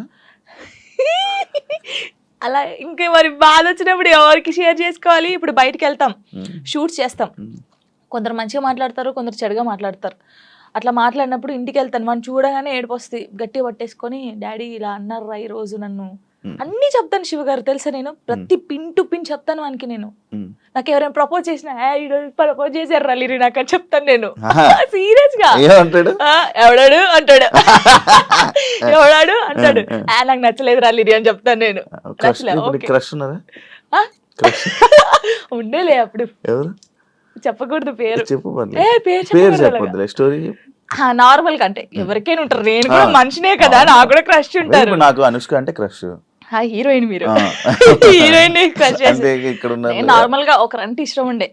అలా? ఇంకా మరి బాధ వచ్చినప్పుడు ఎవరికి షేర్ చేసుకోవాలి? ఇప్పుడు బయటికి వెళ్తాం, షూట్స్ చేస్తాం, కొందరు మంచిగా మాట్లాడతారు, కొందరు చెడుగా మాట్లాడతారు. అట్లా మాట్లాడినప్పుడు ఇంటికి వెళ్తాను, మనం చూడగానే ఏడుపు వస్తుంది, గట్టిగా పట్టేసుకొని డాడీ ఇలా అన్నారా ఈ రోజు నన్ను అన్నీ చెప్తాను శివ గారు తెలుసా. నేను ప్రతి పిన్ టు పిన్ చెప్తాను వానికి. నేను నాకు ఎవరైనా ప్రపోజ్ చేసినా ప్రపోజ్ చేశారు రల్లి నాకు అని చెప్తాను నేను సీరియస్ గా. ఎవడాడు అంటాడు, ఎవడాడు అంటాడు, నాకు నచ్చలేదు రల్లి అని చెప్తాను నేను. ఉండేలే అప్పుడు, చెప్పకూడదు పేరు, స్టోరీ నార్మల్ గా అంటే ఎవరికైనా ఉంటారు. నేను కూడా మనిషినే కదా, నాకు కూడా క్రష్ ఉంటారు. నాకు అనుష్క అంటే క్రష్. హీరోయిన్ మీరు హీరోయిన్ క్రష్ నార్మల్ గా ఒకరంటే ఇష్టం ఉండే.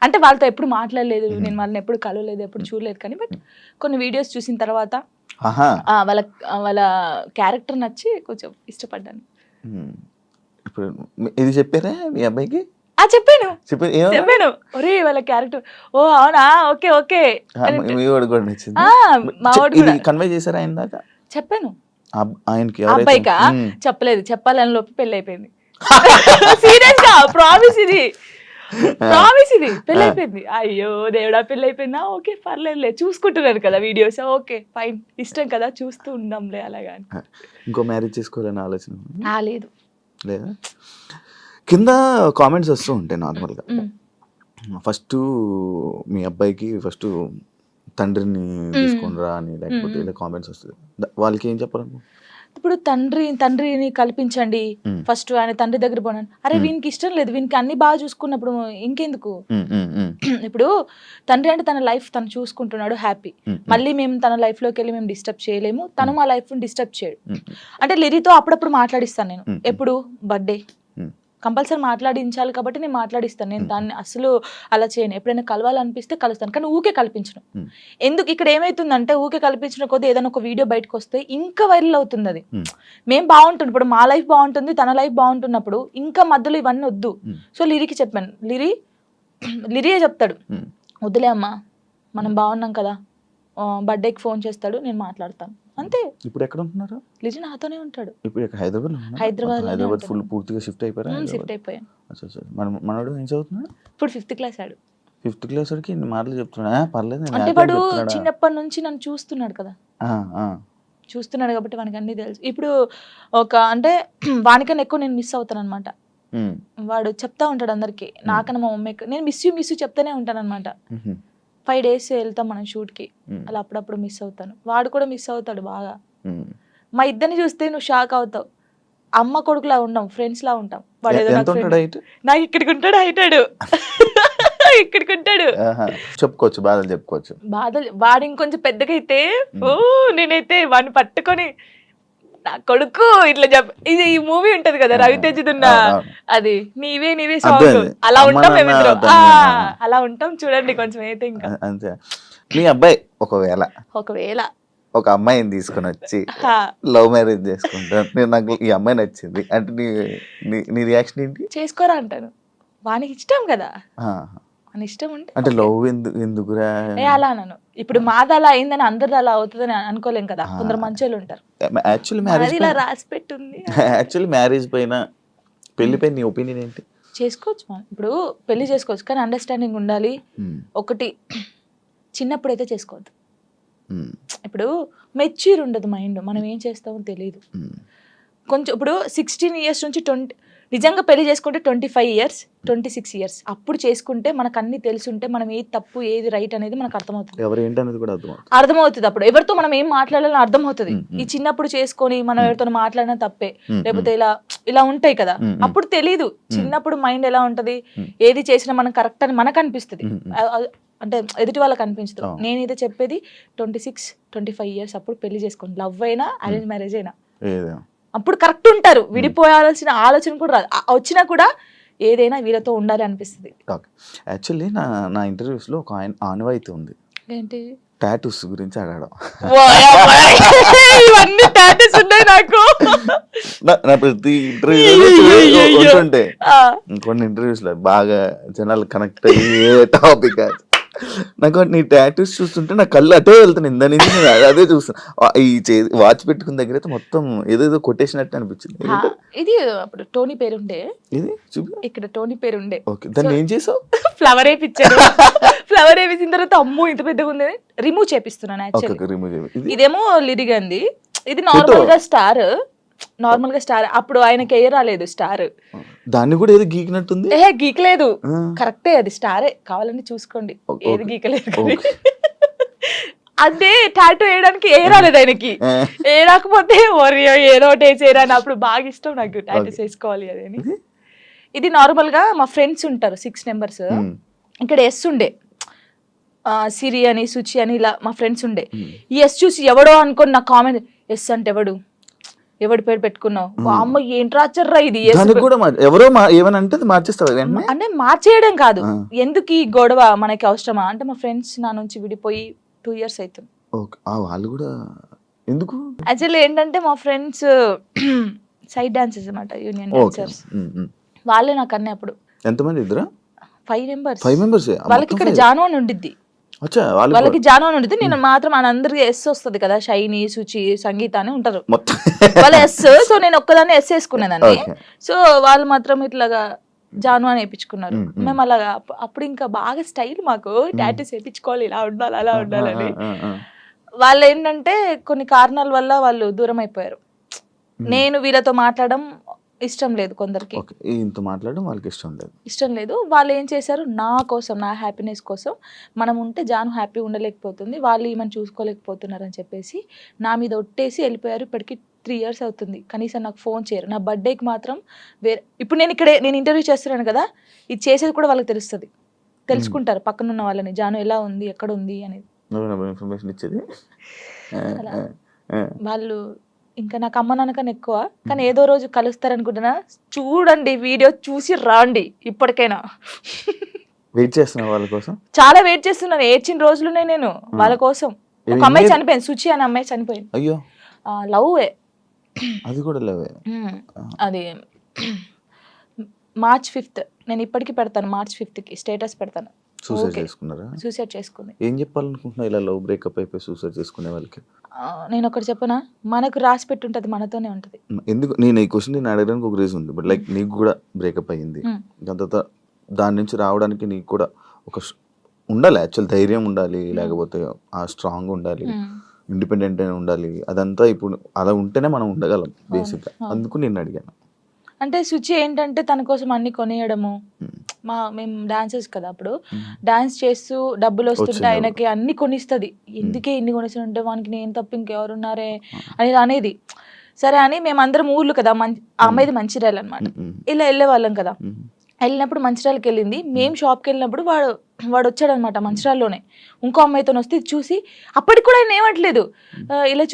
అంటే వాళ్ళతో ఎప్పుడు మాట్లాడలేదు, నేను వాళ్ళని ఎప్పుడు కలవలేదు, ఎప్పుడు చూడలేదు. కానీ బట్ కొన్ని వీడియోస్ చూసిన తర్వాత వాళ్ళ వాళ్ళ క్యారెక్టర్ నచ్చి కొంచెం ఇష్టపడ్డాను. ఇప్పుడు ఇది చెప్పారా మీ అబ్బాయికి? చెప్పాను. ఒరే వాళ్ళ క్యారెక్టర్, ఓ అవునా, ఓకే ఓకే. మా వాడు కన్వే చేశారా ఆయన దాకా? చెప్పాను. ఆయనకి అబ్బాయికా చెప్పలేదు, చెప్పాలని లోపు పెళ్లి అయిపోయింది. సీరియస్ గా ప్రామిస్, ఇది ప్రామిస్, ఇది పెళ్లి అయిపోయింది. అయ్యో దేవుడా పెళ్లి అయిపోయిందా, ఓకే పర్లేదులే, చూసుకుంటున్నారు కదా వీడియోస్, ఓకే ఫైన్, ఇష్టం కదా చూస్తూ ఉందాంలే అలాగా. ఇంకో మ్యారేజ్ చేసుకోవాలని ఆలోచన లేదు లేదా? కింద కామెంట్స్ వస్తూ ఉంటాయి నార్మల్గా. ఫస్ట్ మీ అబ్బాయికి ఫస్ట్ తండ్రిని తీసుకునిరా అని, లేకపోతే ఇలా కామెంట్స్ వస్తుంది. వాళ్ళకి ఏం చెప్పాలి? ఇప్పుడు తండ్రిని కల్పించండి, ఫస్ట్ ఆయన తండ్రి దగ్గర పోనండి. అరే వీనికి ఇష్టం లేదు, వీనికి అన్ని బాగా చూసుకున్నప్పుడు ఇంకెందుకు? ఇప్పుడు తండ్రి అంటే తన లైఫ్ తను చూసుకుంటున్నాడు, హ్యాపీ. మళ్ళీ మేము తన లైఫ్ లోకి వెళ్ళి మేము డిస్టర్బ్ చేయలేము, తను మా లైఫ్ డిస్టర్బ్ చేయడు. అంటే లిరితో అప్పుడప్పుడు మాట్లాడిస్తాను నేను. ఎప్పుడు బర్త్డే కంపల్సరీ మాట్లాడించాలి కాబట్టి నేను మాట్లాడిస్తాను. నేను దాన్ని అసలు అలా చేయను. ఎప్పుడైనా కలవాలనిపిస్తే కలుస్తాను, కానీ ఊకే కల్పించను. ఎందుకు ఇక్కడ ఏమైతుందంటే ఊకే కల్పించిన కొద్ది ఏదైనా ఒక వీడియో బయటకు వస్తే ఇంకా వైరల్ అవుతుంది. అది మేము బాగుంటుంది, ఇప్పుడు మా లైఫ్ బాగుంటుంది, తన లైఫ్ బాగుంటున్నప్పుడు ఇంకా మధ్యలో ఇవన్నీ వద్దు. సో లిరికి చెప్పాను, లిరియే చెప్తాడు, వద్దులే అమ్మా మనం బాగున్నాం కదా, బర్త్డేకి ఫోన్ చేస్తాడు, నేను మాట్లాడతాను అంతే. ఇప్పుడు ఎక్కడ ఉంటున్నారు? లిజి నాతోనే ఉంటాడు. ఇప్పుడు హైదరాబాద్ ఫుల్ పూర్తిగా షిఫ్ట్ అయిపోయారు. షిఫ్ట్ అయిపోయాను. మనోడు ఏం చదువుతున్నాడు? ఇప్పుడు 5th క్లాస్ ఆడు. 5th క్లాస్ వాడికి ఇన్ని మాటలు చెప్తున్నా పర్లేదు. అంటే వాడు చిన్నప్పటి నుంచి నన్ను చూస్తున్నాడు కదా, చూస్తున్నాడు కాబట్టి వానికి అన్ని తెలుసు. ఇప్పుడు ఒక అంటే వానికన్నా ఎక్కువ నేను మిస్ అవుతాను అనమాట. వాడు చెప్తా ఉంటాడు అందరికి, నాకన్నా మా మమ్మీ నేను మిస్ యూ చెప్తానే ఉంటాను అనమాట. 5 days వెళ్తాం మనం షూట్కి, అలా అప్పుడప్పుడు మిస్ అవుతాను. వాడు కూడా మిస్ అవుతాడు బాగా. మా ఇద్దరిని చూస్తే నువ్వు షాక్ అవుతావు. అమ్మ కొడుకులా ఉండం, ఫ్రెండ్స్ లా ఉంటాం. వాడు ఏదో నాకు ఇక్కడికి ఉంటాడు, హైటాడు ఇక్కడికి ఉంటాడు. చెప్పుకోవచ్చు బాధలు, చెప్పుకోవచ్చు బాధలు. వాడు ఇంకొంచెం పెద్దగా అయితే నేనైతే వాడిని పట్టుకొని నా కొడుకు ఇట్లా ఇది ఈ మూవీ ఉంటది కదా రవితేజదున్న, అది నీవే సాంగ్, అలా ఉంటాం మేమిద్దరు, అలా ఉంటాం చూడండి కొంచెం అయితే. ఇంకా అంతే. మీ అబ్బాయి ఒకవేళ ఒక అమ్మాయిని తీసుకొని వచ్చి లవ్ మ్యారేజ్ చేసుకుంటాను, నాకు ఈ అమ్మాయి నచ్చింది అంటే నీ రియాక్షన్ ఏంటి? చేసుకోరా అంటాను. వానికి ఇష్టం కదా, ఇష్టం ఉంటే అంటే లవ్ ఎందుకురా అలా అన్నాను. ఇప్పుడు మాది అలా అయిందని అందరిది అలా అవుతుందని అనుకోలేం కదా, కొందరు మంచోళ్ళు ఉంటారు. యాక్చువల్లీ మ్యారేజ్ పైన పెళ్లి పైన నీ ఒపీనియన్ ఏంటి? చేసుకోవచ్చు మనం, ఇప్పుడు పెళ్లి చేసుకోవచ్చు, కానీ అండర్స్టాండింగ్ ఉండాలి. ఒకటి చిన్నప్పుడు అయితే చేసుకోవద్దు. ఇప్పుడు మెచ్యూర్ ఉండదు మైండ్, మనం ఏం చేస్తామో తెలియదు. కొంచెం ఇప్పుడు 16 years నుంచి 20, నిజంగా పెళ్లి చేసుకుంటే 25 years 26 years అప్పుడు చేసుకుంటే మనకు అన్ని తెలుసుంటే మనం ఏది తప్పు ఏది రైట్ అనేది మనకు అర్థమవుతుంది. అర్థమవుతుంది అప్పుడు ఎవరితో మనం ఏం మాట్లాడాలని అర్థమవుతుంది. ఈ చిన్నప్పుడు చేసుకొని మనం ఎవరితో మాట్లాడినా తప్పే, లేకపోతే ఇలా ఉంటాయి కదా, అప్పుడు తెలీదు. చిన్నప్పుడు మైండ్ ఎలా ఉంటది, ఏది చేసినా మనం కరెక్ట్ అని మనకు అనిపిస్తుంది, అంటే ఎదుటి వాళ్ళకి అనిపించదు. నేనైతే చెప్పేది 26-25 years అప్పుడు పెళ్లి చేసుకోండి, లవ్ అయినా అరేంజ్ మ్యారేజ్ అయినా అప్పుడు కరెక్ట్ ఉంటారు, విడిపోయాల్సిన ఆలోచన కూడా రాదు. వచ్చినా కూడా ఏదైనా వీళ్ళతో ఉండాలి అనిపిస్తుంది. ఓకే. యాక్చువల్లీ నా ఇంటర్వ్యూస్లో ఒక ఆనవాయితీ ఉంది, ఏంటి టాటూస్ గురించి అడగడం. ఇవన్నీ టాటూస్ ఉన్నాయి నాకు. నా ప్రతి ఇంటర్వ్యూ ఉంటుంటే కొన్ని ఇంటర్వ్యూస్లో బాగా జనాలు కనెక్ట్ అయ్యే టాపిక్ నాకు నీ టాటూస్ చూస్తుంటే నా కళ్ళు అటే వెళ్తాను. ఇందా నుంచి నేను అదే చూస్తాను. ఈ వాచ్ పెట్టుకున్న దగ్గర అయితే మొత్తం ఏదేదో కొట్టేసినట్టు అనిపించింది. ఇది అప్పుడు టోనీ పేరుండే, ఇది చూపి ఇక్కడ టోనీ పేరుండే. ఓకే, దాన్ని ఏం చేసావు? ఫ్లవర్ వేయించారు. ఫ్లవర్ వేయించిన తర్వాత అమ్మో ఇంత పెద్దగా ఉంది, రిమూవ్ చేపిస్తున్నాను. యాక్చువల్లీ ఇదేమో లిరిగంది, ఇది నార్మల్ గా స్టార్. నార్మల్ గా స్టార్ అప్పుడు ఆయనకి ఏ రాలేదు స్టార్. దాన్ని కూడా ఏది గీకినట్టుంది. గీకలేదు, కరెక్టే, అది స్టారే, కావాలని చూసుకోండి, ఏది గీకలేదు. అదే టాటూ వేయడానికి ఏ రాలేదు ఆయనకి. ఏ రాకపోతే ఏదో ఒకటి వేసేరా అని. అప్పుడు బాగా ఇష్టం నాకు టాటూస్ వేసుకోవాలి అదని. ఇది నార్మల్ గా మా ఫ్రెండ్స్ ఉంటారు 6 members. ఇక్కడ ఎస్ ఉండే, సిరి అని సుచి అని ఇలా మా ఫ్రెండ్స్ ఉండే. ఈ ఎస్ చూసి ఎవడో అనుకోని నా కామెంట్, ఎస్ అంటే ఎవడి పేరు పెట్టుకున్నావు, అమ్మ ఏంట్రా చర్రా ఇది. ఎవరో ఏమని అంటే మార్చేస్తావు అంటే మార్చేయడం కాదు, ఎందుకు ఈ గొడవ మనకి అవసరమా అంటే మా ఫ్రెండ్స్ నా నుంచి విడిపోయి 2 years అవుతుంది. వాళ్ళు కూడా ఎందుకు? యాక్చువల్లీ ఏంటంటే మా ఫ్రెండ్స్ సైడ్ డాన్సర్స్ అన్నమాట, యూనియన్ డాన్సర్స్. వాళ్ళే నాకు అన్నీ. అప్పుడు ఎంతమంది? ఇద్దరా? 5 members. వాళ్ళకి ఇక్కడ జాను అని ఉండిద్ది, వాళ్ళకి జాను అని ఉండిద్ది. నేను మాత్రం అందరికి ఎస్ వస్తుంది కదా, షైని, సుచి, సంగీత అని ఉంటారు వాళ్ళ ఎస్. సో నేను ఒక్కదాన్ని ఎస్ వేసుకునేదాన్ని. సో వాళ్ళు మాత్రం ఇట్లాగా జాను అని వేయించుకున్నారు. మేము అలాగా అప్పుడు ఇంకా బాగా స్టైల్ మాకు, టాటూస్ వేయించుకోవాలి, ఇలా ఉండాలి అలా ఉండాలని. వాళ్ళు ఏంటంటే కొన్ని కారణాల వల్ల వాళ్ళు దూరం అయిపోయారు. నేను వీళ్ళతో మాట్లాడడం ఇష్టం లేదు కొందరికి, ఇంత మాట్లాడడం వాళ్ళకి ఇష్టం లేదు. వాళ్ళు ఏం చేశారు, నా కోసం, నా హ్యాపీనెస్ కోసం, మనం ఉంటే జాను హ్యాపీ ఉండలేకపోతుంది, వాళ్ళు ఈమెను చూసుకోలేకపోతున్నారు అని చెప్పేసి నా మీద ఒట్టేసి వెళ్ళిపోయారు. ఇప్పటికి 3 years అవుతుంది, కనీసం నాకు ఫోన్ చేయరు. నా బర్త్డేకి మాత్రం వేరే, ఇప్పుడు నేను ఇంటర్వ్యూ చేస్తున్నాను కదా, ఇది చేసేది కూడా వాళ్ళకి తెలుస్తుంది, తెలుసుకుంటారు పక్కన ఉన్న వాళ్ళని, జాను ఎలా ఉంది, ఎక్కడ ఉంది అనేది ఇన్ఫర్మేషన్ ఇచ్చేది. వాళ్ళు ఇంకా నాకు అమ్మ నాన్నకన్నా ఎక్కువ. కానీ ఏదో రోజు కలుస్తారనుకుంటున్నా. చూడండి, వీడియో చూసి రాండి. ఇప్పటికైనా వెయిట్ చేస్తున్నా వాళ్ళ కోసం, చాలా వెయిట్ చేస్తున్నాను. ఏడ్చిన రోజులునే నేను వాళ్ళ కోసం. ఒక అమ్మాయి చనిపోయింది, సుచి అనే అమ్మాయి చనిపోయింది. అయ్యో, లవ్. అది కూడా లవ్. అది March 5th. నేను ఇప్పటికి పెడతాను, March 5th స్టేటస్ పెడతాను. సూసైడ్ చేసుకుంది. ఏం చెప్పాలనుకుంటున్నా ఇలా లవ్ బ్రేకప్ అయిపోయి సూసైడ్ చేసుకునే వాళ్ళకి? నేను ఒకటి చెప్పనా, మనకు రాసి పెట్టుంటది, మనతోనే ఉంటది. ఎందుకు నేను ఈ క్వశ్చన్ నేను అడగడానికి ఒక రీజన్ ఉంది. బట్ లైక్ నీకు కూడా బ్రేకప్ అయ్యింది, దాని తర్వాత దాని నుంచి రావడానికి నీకు కూడా ఒక ఉండాలి, యాక్చువల్ ధైర్యం ఉండాలి, లేకపోతే ఆ స్ట్రాంగ్ ఉండాలి, ఇండిపెండెంట్ అయినా ఉండాలి. అదంతా ఇప్పుడు అలా ఉంటేనే మనం ఉండగలం బేసిక్గా. అందుకు నేను అడిగాను. అంటే సుచి ఏంటంటే తన కోసం అన్ని కొనియడము, మేము డాన్సర్స్ కదా, అప్పుడు డాన్స్ చేస్తూ డబ్బులు వస్తుంటే ఆయనకి అన్ని కొనిస్తుంది. ఎందుకే ఇన్ని కొనిస్తుంటే వానికి నేను తప్ప ఇంకెవరున్నారే అనేది. సరే అని మేమందరం ఊర్లు కదా, ఆ అమ్మాయిది మంచిర్యాల అనమాట, ఇలా వెళ్ళే వాళ్ళం కదా. వెళ్ళినప్పుడు మంచిర్యాలకి వెళ్ళింది. మేము షాప్కి వెళ్ళినప్పుడు వాడు వచ్చాడనమాట మంచిర్యాలలోనే, ఇంకో అమ్మాయితో వస్తే చూసి, అప్పటికి కూడా ఆయన ఏమట్లేదు, ఇలా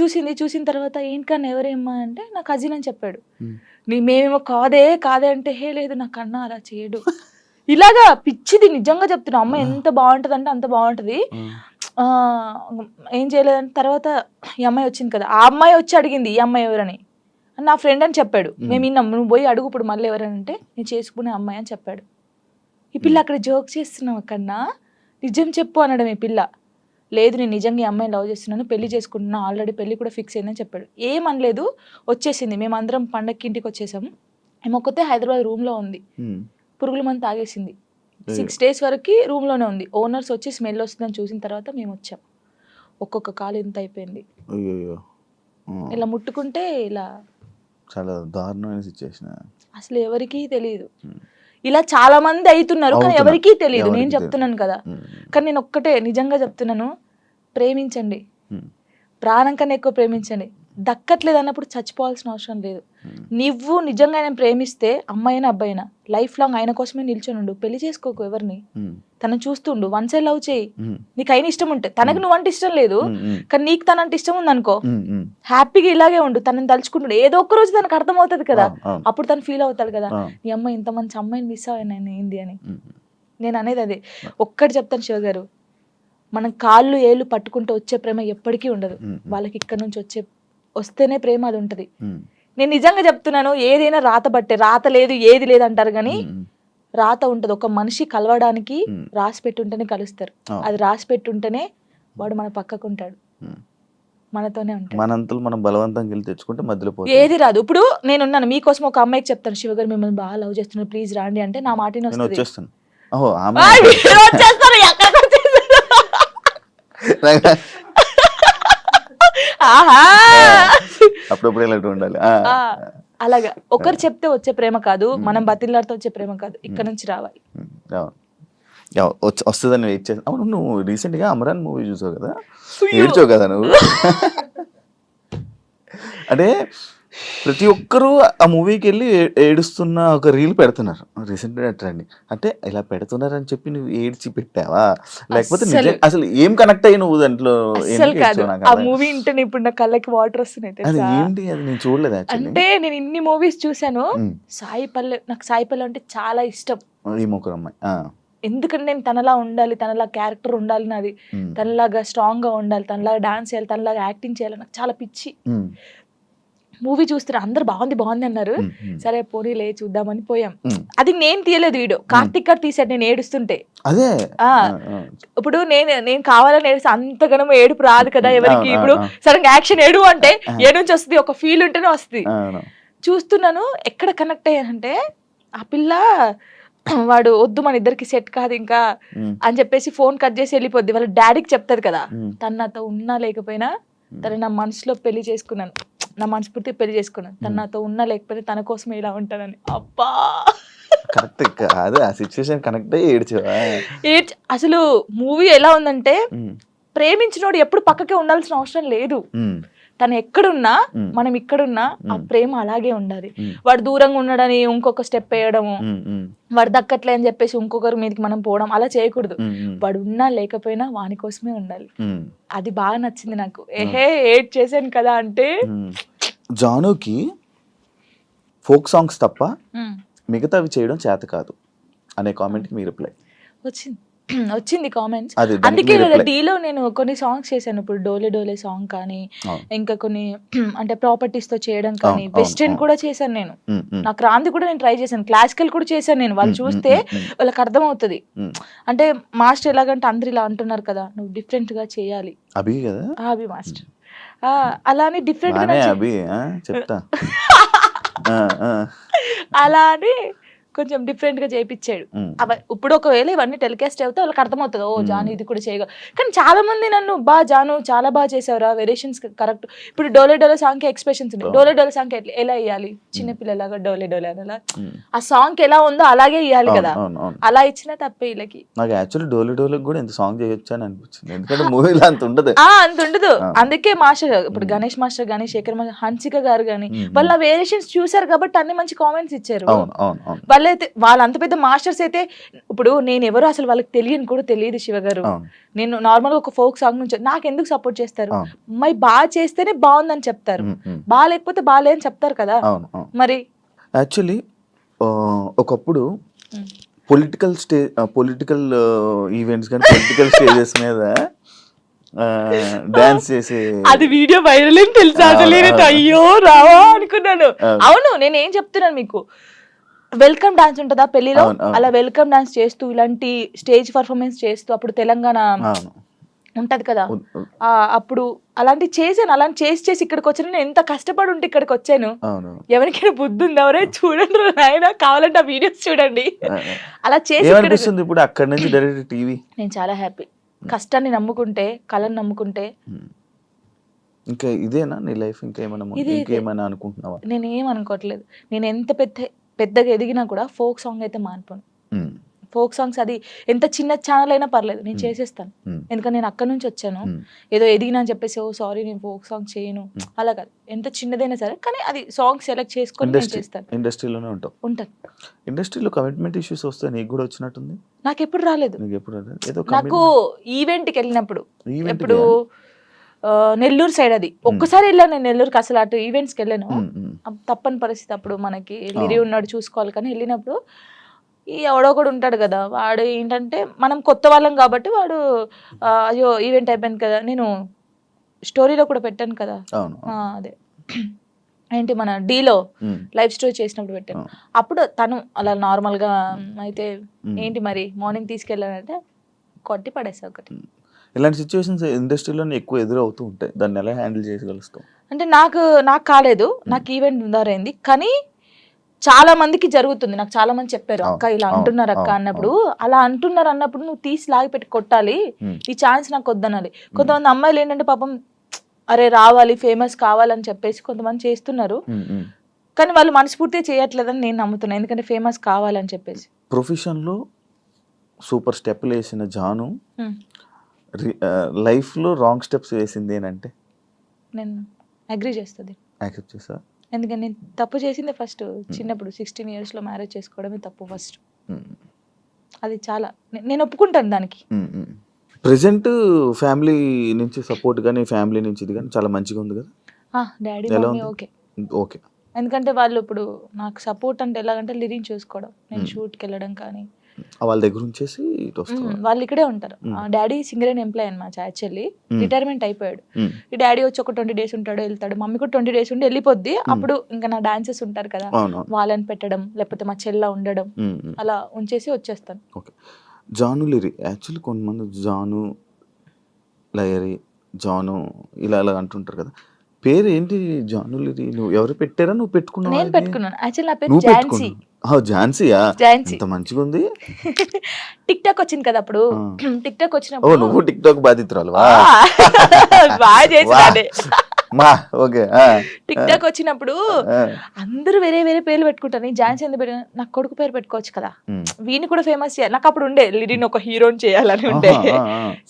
చూసిన తర్వాత ఏంటన్నా ఎవరేమ్మా అంటే నా కజిన్ అని చెప్పాడు. మేమేమో కాదే అంటే, హే లేదు నా కన్నా అలా చేయడు, ఇలాగా పిచ్చిది. నిజంగా చెప్తున్నా, అమ్మాయి ఎంత బాగుంటుంది అంటే అంత బాగుంటుంది. ఏం చేయలేదని తర్వాత ఈ అమ్మాయి వచ్చింది కదా, ఆ అమ్మాయి వచ్చి అడిగింది ఈ అమ్మాయి ఎవరని, నా ఫ్రెండ్ అని చెప్పాడు. మేము విన్నాం, నువ్వు పోయి అడుగు ఇప్పుడు మళ్ళీ ఎవరని అంటే, నేను చేసుకునే అమ్మాయి అని చెప్పాడు. ఈ పిల్ల అక్కడ జోక్ చేస్తున్నావు కన్నా, నిజం చెప్పు అనడం. ఈ పిల్ల లేదు నేను నిజంగా ఈ అమ్మాయిని లవ్ చేస్తున్నాను, పెళ్లి చేసుకుంటున్నా, ఆల్రెడీ పెళ్లి కూడా ఫిక్స్ అయిందని చెప్పాడు. ఏమనలేదు, వచ్చేసింది. మేమందరం పండగకి ఇంటికి వచ్చేసాము. ఏమొక్కతే హైదరాబాద్ రూమ్లో ఉంది, పురుగుల మందు తాగేసింది. 6 days వరకు రూమ్లోనే ఉంది. ఓనర్స్ వచ్చి స్మెల్ వస్తుందని చూసిన తర్వాత మేము వచ్చాం. ఒక్కొక్క కాలు ఇంత అయిపోయింది, ఇలా ముట్టుకుంటే ఇలా. చాలా దారుణమైన సిచ్యువేషన్. అసలు ఎవరికీ తెలియదు. ఇలా చాలా మంది అవుతున్నారు కానీ ఎవరికీ తెలియదు. నేను చెప్తున్నాను కదా, కానీ నేను ఒక్కటే నిజంగా చెప్తున్నాను, ప్రేమించండి, ప్రాణం కన్నా ఎక్కువ ప్రేమించండి. దక్కట్లేదు అన్నప్పుడు చచ్చిపోవాల్సిన అవసరం లేదు. నువ్వు నిజంగా ఆయన ప్రేమిస్తే అమ్మాయినా అబ్బాయినా లైఫ్ లాంగ్ ఆయన కోసమే నిల్చొని ఉండు. పెళ్లి చేసుకోకు ఎవరిని, తనని చూస్తుండు, వన్ సైడ్ లవ్ చేయి. నీకు అయిన ఇష్టం ఉంటే, తనకు నువ్వంటే ఇష్టం లేదు కానీ నీకు తనంటే ఇష్టం ఉంది అనుకో, హ్యాపీగా ఇలాగే ఉండు. తనని తలుచుకుంటుండు, ఏదో ఒక్క రోజు తనకు అర్థం అవుతుంది కదా, అప్పుడు తను ఫీల్ అవుతాడు కదా, నీ అమ్మాయి ఇంత మంచి అమ్మాయిని మిస్ అయ్యాను ఏంది అని. నేను అనేది అదే. ఒక్కటి చెప్తాను శివ గారు, మనం కాళ్ళు ఏళ్ళు పట్టుకుంటూ వచ్చే ప్రేమ ఎప్పటికీ ఉండదు. వాళ్ళకి ఇక్కడ నుంచి వస్తేనే ప్రేమ అది ఉంటది. నేను నిజంగా చెప్తున్నాను, ఏదైనా రాత బట్టే, రాత లేదు ఏది లేదు అంటారు కానీ రాత ఉంటది. ఒక మనిషి కలవడానికి రాసి పెట్టుంటేనే కలుస్తారు. అది రాసి పెట్టుంటేనే వాడు మన పక్కకు ఉంటాడు, మనతోనే ఉంటాడు. మనంతలు మనం బలవంతంగా వెళ్ళి తెచ్చుకుంటే మధ్యలో ఏది రాదు. ఇప్పుడు నేనున్నాను, మీకోసం ఒక అమ్మాయికి చెప్తాను, శివగారు మిమ్మల్ని బాగా లవ్ చేస్తున్నారు ప్లీజ్ రాండి అంటే నా మాటని వస్తుంది. అప్పుడప్పుడు ఇలాంటి ఉండాలి. అలాగా ఒకరు చెప్తే వచ్చే ప్రేమ కాదు, మనం బతిలాడితే వచ్చే ప్రేమ కాదు, ఇక్కడ నుంచి రావాలి. వస్తుందని వెయిట్ చేస్తాను. అవును, నువ్వు రీసెంట్ గా అమరాన్ మూవీ చూసావు కదా, ఏడ్చావు కదా నువ్వు. అంటే ప్రతి ఒక్కరూ ఆ మూవీకి వెళ్ళి ఏడుస్తున్న ఒక రీల్ పెడుతున్నారు రీసెంట్గా ట్రెండింగ్. అంటే ఇలా పెడుతున్నారని చెప్పి నువ్వు ఏడ్చి పెట్టావా, లేకపోతే అసలు ఏం కనెక్ట్ అయ్యి నువ్వు దాంట్లో? ఆ మూవీ ఇంటే ఇప్పుడు నా కళ్ళకి వాటర్ వస్తున్నాయి. ఏంటి అది నేను చూడలేదు. అంటే నేను ఇన్ని మూవీస్ చూసాను, సాయి పల్లె, నాకు సాయి పల్లె అంటే చాలా ఇష్టం. ఈ ముగ్గురు అమ్మాయి, ఎందుకంటే నేను తనలా ఉండాలి, తనలా క్యారెక్టర్ ఉండాలి నాది, తనలాగా స్ట్రాంగ్ గా ఉండాలి, తనలాగా డాన్స్ చేయాలి, తనలాగా యాక్టింగ్ చేయాలి, నాకు చాలా పిచ్చి. మూవీ చూస్తారు, అందరు బాగుంది బాగుంది అన్నారు, సరే పోనీలే చూద్దామని పోయాం. అది నేను తీయలేదు వీడియో, కార్తిక్ గారు తీసాడు నేను ఏడుస్తుంటే. అదే ఇప్పుడు నేను కావాలని ఏడుస్తే అంతగానో ఏడుపు రాదు కదా ఎవరికి. ఇప్పుడు సడన్ యాక్షన్ ఏడు అంటే ఏ నుంచి వస్తుంది, ఒక ఫీల్ ఉంటేనే వస్తుంది. చూస్తున్నాను, ఎక్కడ కనెక్ట్ అయ్యానంటే ఆ పిల్ల వాడు వద్దు మన ఇద్దరికి సెట్ కాదు ఇంకా అని చెప్పేసి ఫోన్ కట్ చేసి వెళ్ళిపోద్ది. వాళ్ళ డాడీకి చెప్తాది కదా, తను నాతో ఉన్నా లేకపోయినా తను నా మనసులో పెళ్లి చేసుకున్నాను, నా మనస్ఫూర్తి పెళ్లి చేసుకున్నాను, తను నాతో ఉన్నా లేకపోతే తన కోసమే ఇలా ఉంటానని. అబ్బా కరెక్ట్ అదే ఆ సిచ్యువేషన్ కనెక్ట్ అయ్యి ఏడ్చావా? అసలు మూవీ ఎలా ఉందంటే, ప్రేమించినోడు ఎప్పుడు పక్కకే ఉండాల్సిన అవసరం లేదు. తను ఎక్కడున్నా మనం ఇక్కడున్నా ఆ ప్రేమ అలాగే ఉండాలి. వాడు దూరంగా ఉండడని ఇంకొక స్టెప్ వేయడము, వాడు దక్కట్లే అని చెప్పేసి ఇంకొకరి మీదకి మనం పోవడం అలా చేయకూడదు. వాడు ఉన్నా లేకపోయినా వాని కోసమే ఉండాలి. అది బాగా నచ్చింది నాకు. ఏహే ఏడ్ చేశాను కదా అంటే, జానుకి ఫోక్ సాంగ్స్ తప్ప మిగతావి చేయడం చేత కాదు అనే కామెంట్ కి మీ రిప్లై వచ్చింది కామెంట్స్. అందుకే డీలో నేను కొన్ని సాంగ్స్ చేశాను. ఇప్పుడు డోలే డోలే సాంగ్ కానీ, ఇంకా కొన్ని అంటే ప్రాపర్టీస్ తో చేయడం కానీ, వెస్టర్న్ కూడా చేశాను నేను. నాకు రాంది కూడా నేను ట్రై చేశాను, క్లాసికల్ కూడా చేశాను నేను. వాళ్ళు చూస్తే వాళ్ళకి అర్థం అవుతుంది. అంటే మాస్టర్ ఎలాగంటే అందరు ఇలా అంటున్నారు కదా, నువ్వు డిఫరెంట్ గా చేయాలి. అభి కదా, అభి మాస్టర్ అలానే డిఫరెంట్ గా చెప్తా అలా అని కొంచెం డిఫరెంట్ గా చేయించాడు. ఇప్పుడు ఒకవేళ ఇవన్నీ టెలికాస్ట్ అయితే వాళ్ళకి అర్థమవుతుంది, ఓ జాను ఇది కూడా చేయగల. కానీ చాలా మంది నన్ను జాను చాలా బాగా చేసావురా, వేరియేషన్స్ కరెక్ట్. ఇప్పుడు డోలే డోలే సాంగ్ కి ఎక్స్ప్రెషన్స్ ఉన్నాయి, డోలే డోలే సాంగ్ ఎలా ఇవ్వాలి, చిన్నపిల్లలాగా డోలే డోలే అలా ఆ సాంగ్ ఎలా ఉందో అలాగే ఇవ్వాలి కదా, అలా ఇచ్చినా తప్పే వీళ్ళకి. నాకు యాక్చువల్లీ డోలే డోలే కూడా ఎంత సాంగ్ చేయొచ్చు అని అనిపించింది, ఎందుకంటే మూవీలో అంత ఉండదు. అంత ఉండదు. అందుకే మాస్టర్ ఇప్పుడు గణేష్ మాస్టర్ కానీ, శేఖర్ మాస్టర్, హన్సిక గారు కానీ వాళ్ళ వేరియేషన్స్ చూసారు కాబట్టి అన్ని మంచి కామెంట్స్ ఇచ్చారు. వాళ్ళైతే వాళ్ళు అంత పెద్ద మాస్టర్స్ అయితే, ఇప్పుడు నేను ఎవరు అసలు వాళ్ళకి తెలియని కూడా తెలియదు శివ గారు. నేను నార్మల్ గా ఒక ఫోక్ సాంగ్ నుంచి నాకు ఎందుకు సపోర్ట్ చేస్తారు, మరి బాగా చేస్తేనే బాగుందని చెప్తారు, బాగా లేకపోతే బాగాలే అని చెప్తారు కదా. మరి యాక్చువల్లీ ఒకప్పుడు పొలిటికల్ ఈవెంట్స్ కానీ పొలిటికల్ స్టేజెస్ మీద డాన్స్ చేసే అది వీడియో వైరల్ అని తెలుసా? అయ్యో రావా అనుకున్నాను. అవును, నేను ఏం చెప్తున్నాను మీకు, వెల్కమ్ డాన్స్ ఉంటుందా పెళ్లిలో, అలా వెల్కమ్ డాన్స్ చేస్తూ ఇలాంటి స్టేజ్ పర్ఫార్మెన్స్ చేస్తూ, అప్పుడు తెలంగాణ ఉంటది కదా, అప్పుడు అలాంటి చేశాను. అలాంటి చేసి ఇక్కడికి వచ్చాను. నేను ఎంత కష్టపడి ఉంటే ఇక్కడికి వచ్చాను. ఎవరికైనా బుద్ధి ఉంది, ఎవరే చూడండి నాయన, కావాలంటే ఆ వీడియోస్ చూడండి. అలా చేసి ఇప్పుడు అక్కడ నుంచి డైరెక్ట్ టీవీ. నేను చాలా హ్యాపీ. కష్టాన్ని నమ్ముకుంటే, కళను నమ్ముకుంటే. ఇంకా ఇదేనా నీ లైఫ్? ఇంకేమైనా అనుకుంటున్నావా? నేను ఏం అనుకోవట్లేదు. నేను ఎంత పెద్దగా ఎదిగినా కూడా ఫోక్ సాంగ్ అయితే మానిపోను. ఫోక్ సాంగ్స్ అది ఎంత చిన్న ఛానల్ అయినా పర్లేదు నేను చేసేస్తాను. ఎందుకంటే నేను అక్కడ నుంచి వచ్చాను, ఏదో ఎదిగినా అని చెప్పేసి ఓ సారీ నేను ఫోక్ సాంగ్ చేయను అలా కాదు. ఎంత చిన్నదైనా సరే కానీ అది సాంగ్ సెలెక్ట్ చేసుకొని నేను చేస్తాను. ఇండస్ట్రీలోనే ఉంటాను. ఇండస్ట్రీలో కమిట్మెంట్ ఇష్యూస్ వస్తే నీకు కూడా వచ్చినట్టుంది? నాకు ఎప్పుడు రాలేదు. ఏదో నాకు ఈవెంట్కి వెళ్ళినప్పుడు ఎప్పుడు నెల్లూరు సైడ్ అది ఒక్కసారి వెళ్ళాను నేను నెల్లూరుకి, అసలు అటు ఈవెంట్స్కి వెళ్ళాను. తప్పని పరిస్థితి అప్పుడు, మనకి లిరి ఉన్నాడు చూసుకోవాలి. కానీ వెళ్ళినప్పుడు ఈ ఎవడో కూడా ఉంటాడు కదా, వాడు ఏంటంటే మనం కొత్త వాళ్ళం కాబట్టి వాడు అయ్యో ఈవెంట్ అయిపోయింది కదా, నేను స్టోరీలో కూడా పెట్టాను కదా అదే ఏంటి మన డీలో లైవ్ స్టోరీ చేసినప్పుడు పెట్టాను. అప్పుడు తను అలా నార్మల్గా అయితే ఏంటి మరి మార్నింగ్ తీసుకెళ్ళానంటే కొట్టి పడేసా ఒకటి. ఇలాంటి సిచ్యువేషన్స్ ఇండస్ట్రీలో ఎక్కువ ఎదురవుతూ ఉంటాయి, దాన్ని ఎలా హ్యాండిల్ చేయగలుగుతాం? అంటే నాకు కాలేదు, నాకు ఈవెంట్ ఉందారైంది కానీ చాలా మందికి జరుగుతుంది. నాకు చాలా మంది చెప్పారు అక్క ఇలా అంటున్నారు అక్క అన్నప్పుడు, అలా అంటున్నారు అన్నప్పుడు నువ్వు తీసి లాగి పెట్టి కొట్టాలి, ఈ ఛాన్స్ నాకు వద్దనాలి. కొంతమంది అమ్మాయిలు ఏంటంటే పాపం అరే రావాలి ఫేమస్ కావాలని చెప్పేసి కొంతమంది చేస్తున్నారు, కానీ వాళ్ళు మనస్ఫూర్తిగా చేయట్లేదని నేను నమ్ముతున్నాను. ఎందుకంటే ఫేమస్ కావాలని చెప్పేసి. ప్రొఫెషన్లో సూపర్ స్టెప్లు వేసిన జాను లైఫ్లో రాంగ్ స్టెప్స్ వేసింది ఏంటంటే నేను అగ్రీ చేస్తుంది. యాక్సెప్ట్ చేస్తా. ఎందుకంటే నేను తప్పు చేసింది ఫస్ట్ చిన్నప్పుడు 16 years మ్యారేజ్ చేసుకోవడమే తప్పు ఫస్ట్. అది చాలా నేను ఒప్పుకుంటాను దానికి. ప్రెసెంట్ ఫ్యామిలీ నుంచి సపోర్ట్ కానీ ఫ్యామిలీ నుంచి ఇది కానీ చాలా మంచిగా ఉంది కదా? Daddy mummy okay okay. ఎందుకంటే వాళ్ళు ఇప్పుడు నాకు సపోర్ట్ అంటే ఎలాగంటే లిరిక్ చూసుకోవడం, నేను షూట్కి వెళ్ళడం కానీ వాళ్ళ దగ్గర ఉంచేసి వాళ్ళు ఇక్కడే ఉంటారు. డాడీ సింగర్ అండ్ ఎంప్లాయ్ అనమాట, యాక్చువల్లీ రిటైర్మెంట్ అయిపోయాడు. ఈ డాడీ వచ్చి ఒక 20 days ఉంటాడు వెళ్తాడు, మమ్మీ కూడా 20 days ఉండి వెళ్ళిపోద్ది. అప్పుడు ఇంకా నా డాన్సెస్ ఉంటారు కదా వాళ్ళని పెట్టడం, లేకపోతే మా చెల్ల ఉండడం, అలా ఉంచేసి వచ్చేస్తాను. ఓకే. జాను లిరి యాక్చువల్లీ కొంతమంది జాను లయరి జాను ఇలా అలా అంటుంటారు కదా, పేరు ఏంటి జాను లిరి? నువ్వు ఎవరు పెట్టారా, నువ్వు పెట్టుకున్నావు? నేను పెట్టుకున్నాను. యాక్చువల్లీ నా పేరు ఝాన్సీ. ఝాన్సీయా? ఝాన్సీ. ఎంత మంచిగా ఉంది. టిక్ టాక్ వచ్చింది కదా అప్పుడు, టిక్ టాక్ వచ్చినప్పుడు నువ్వు టిక్ టాక్ బాధితురాలు బాగా చేసి టిక్ టాక్ వచ్చినప్పుడు అందరూ వేరే వేరే పేర్లు పెట్టుకుంటారు. నేను ఝాన్సీ ఎందుకు పెట్టాను, నాకు కొడుకు పేరు పెట్టుకోవచ్చు కదా, వీని కూడా ఫేమస్ చేయాలి. నాకు అప్పుడు ఉండే లిరిని ఒక హీరోని చేయాలని ఉండే.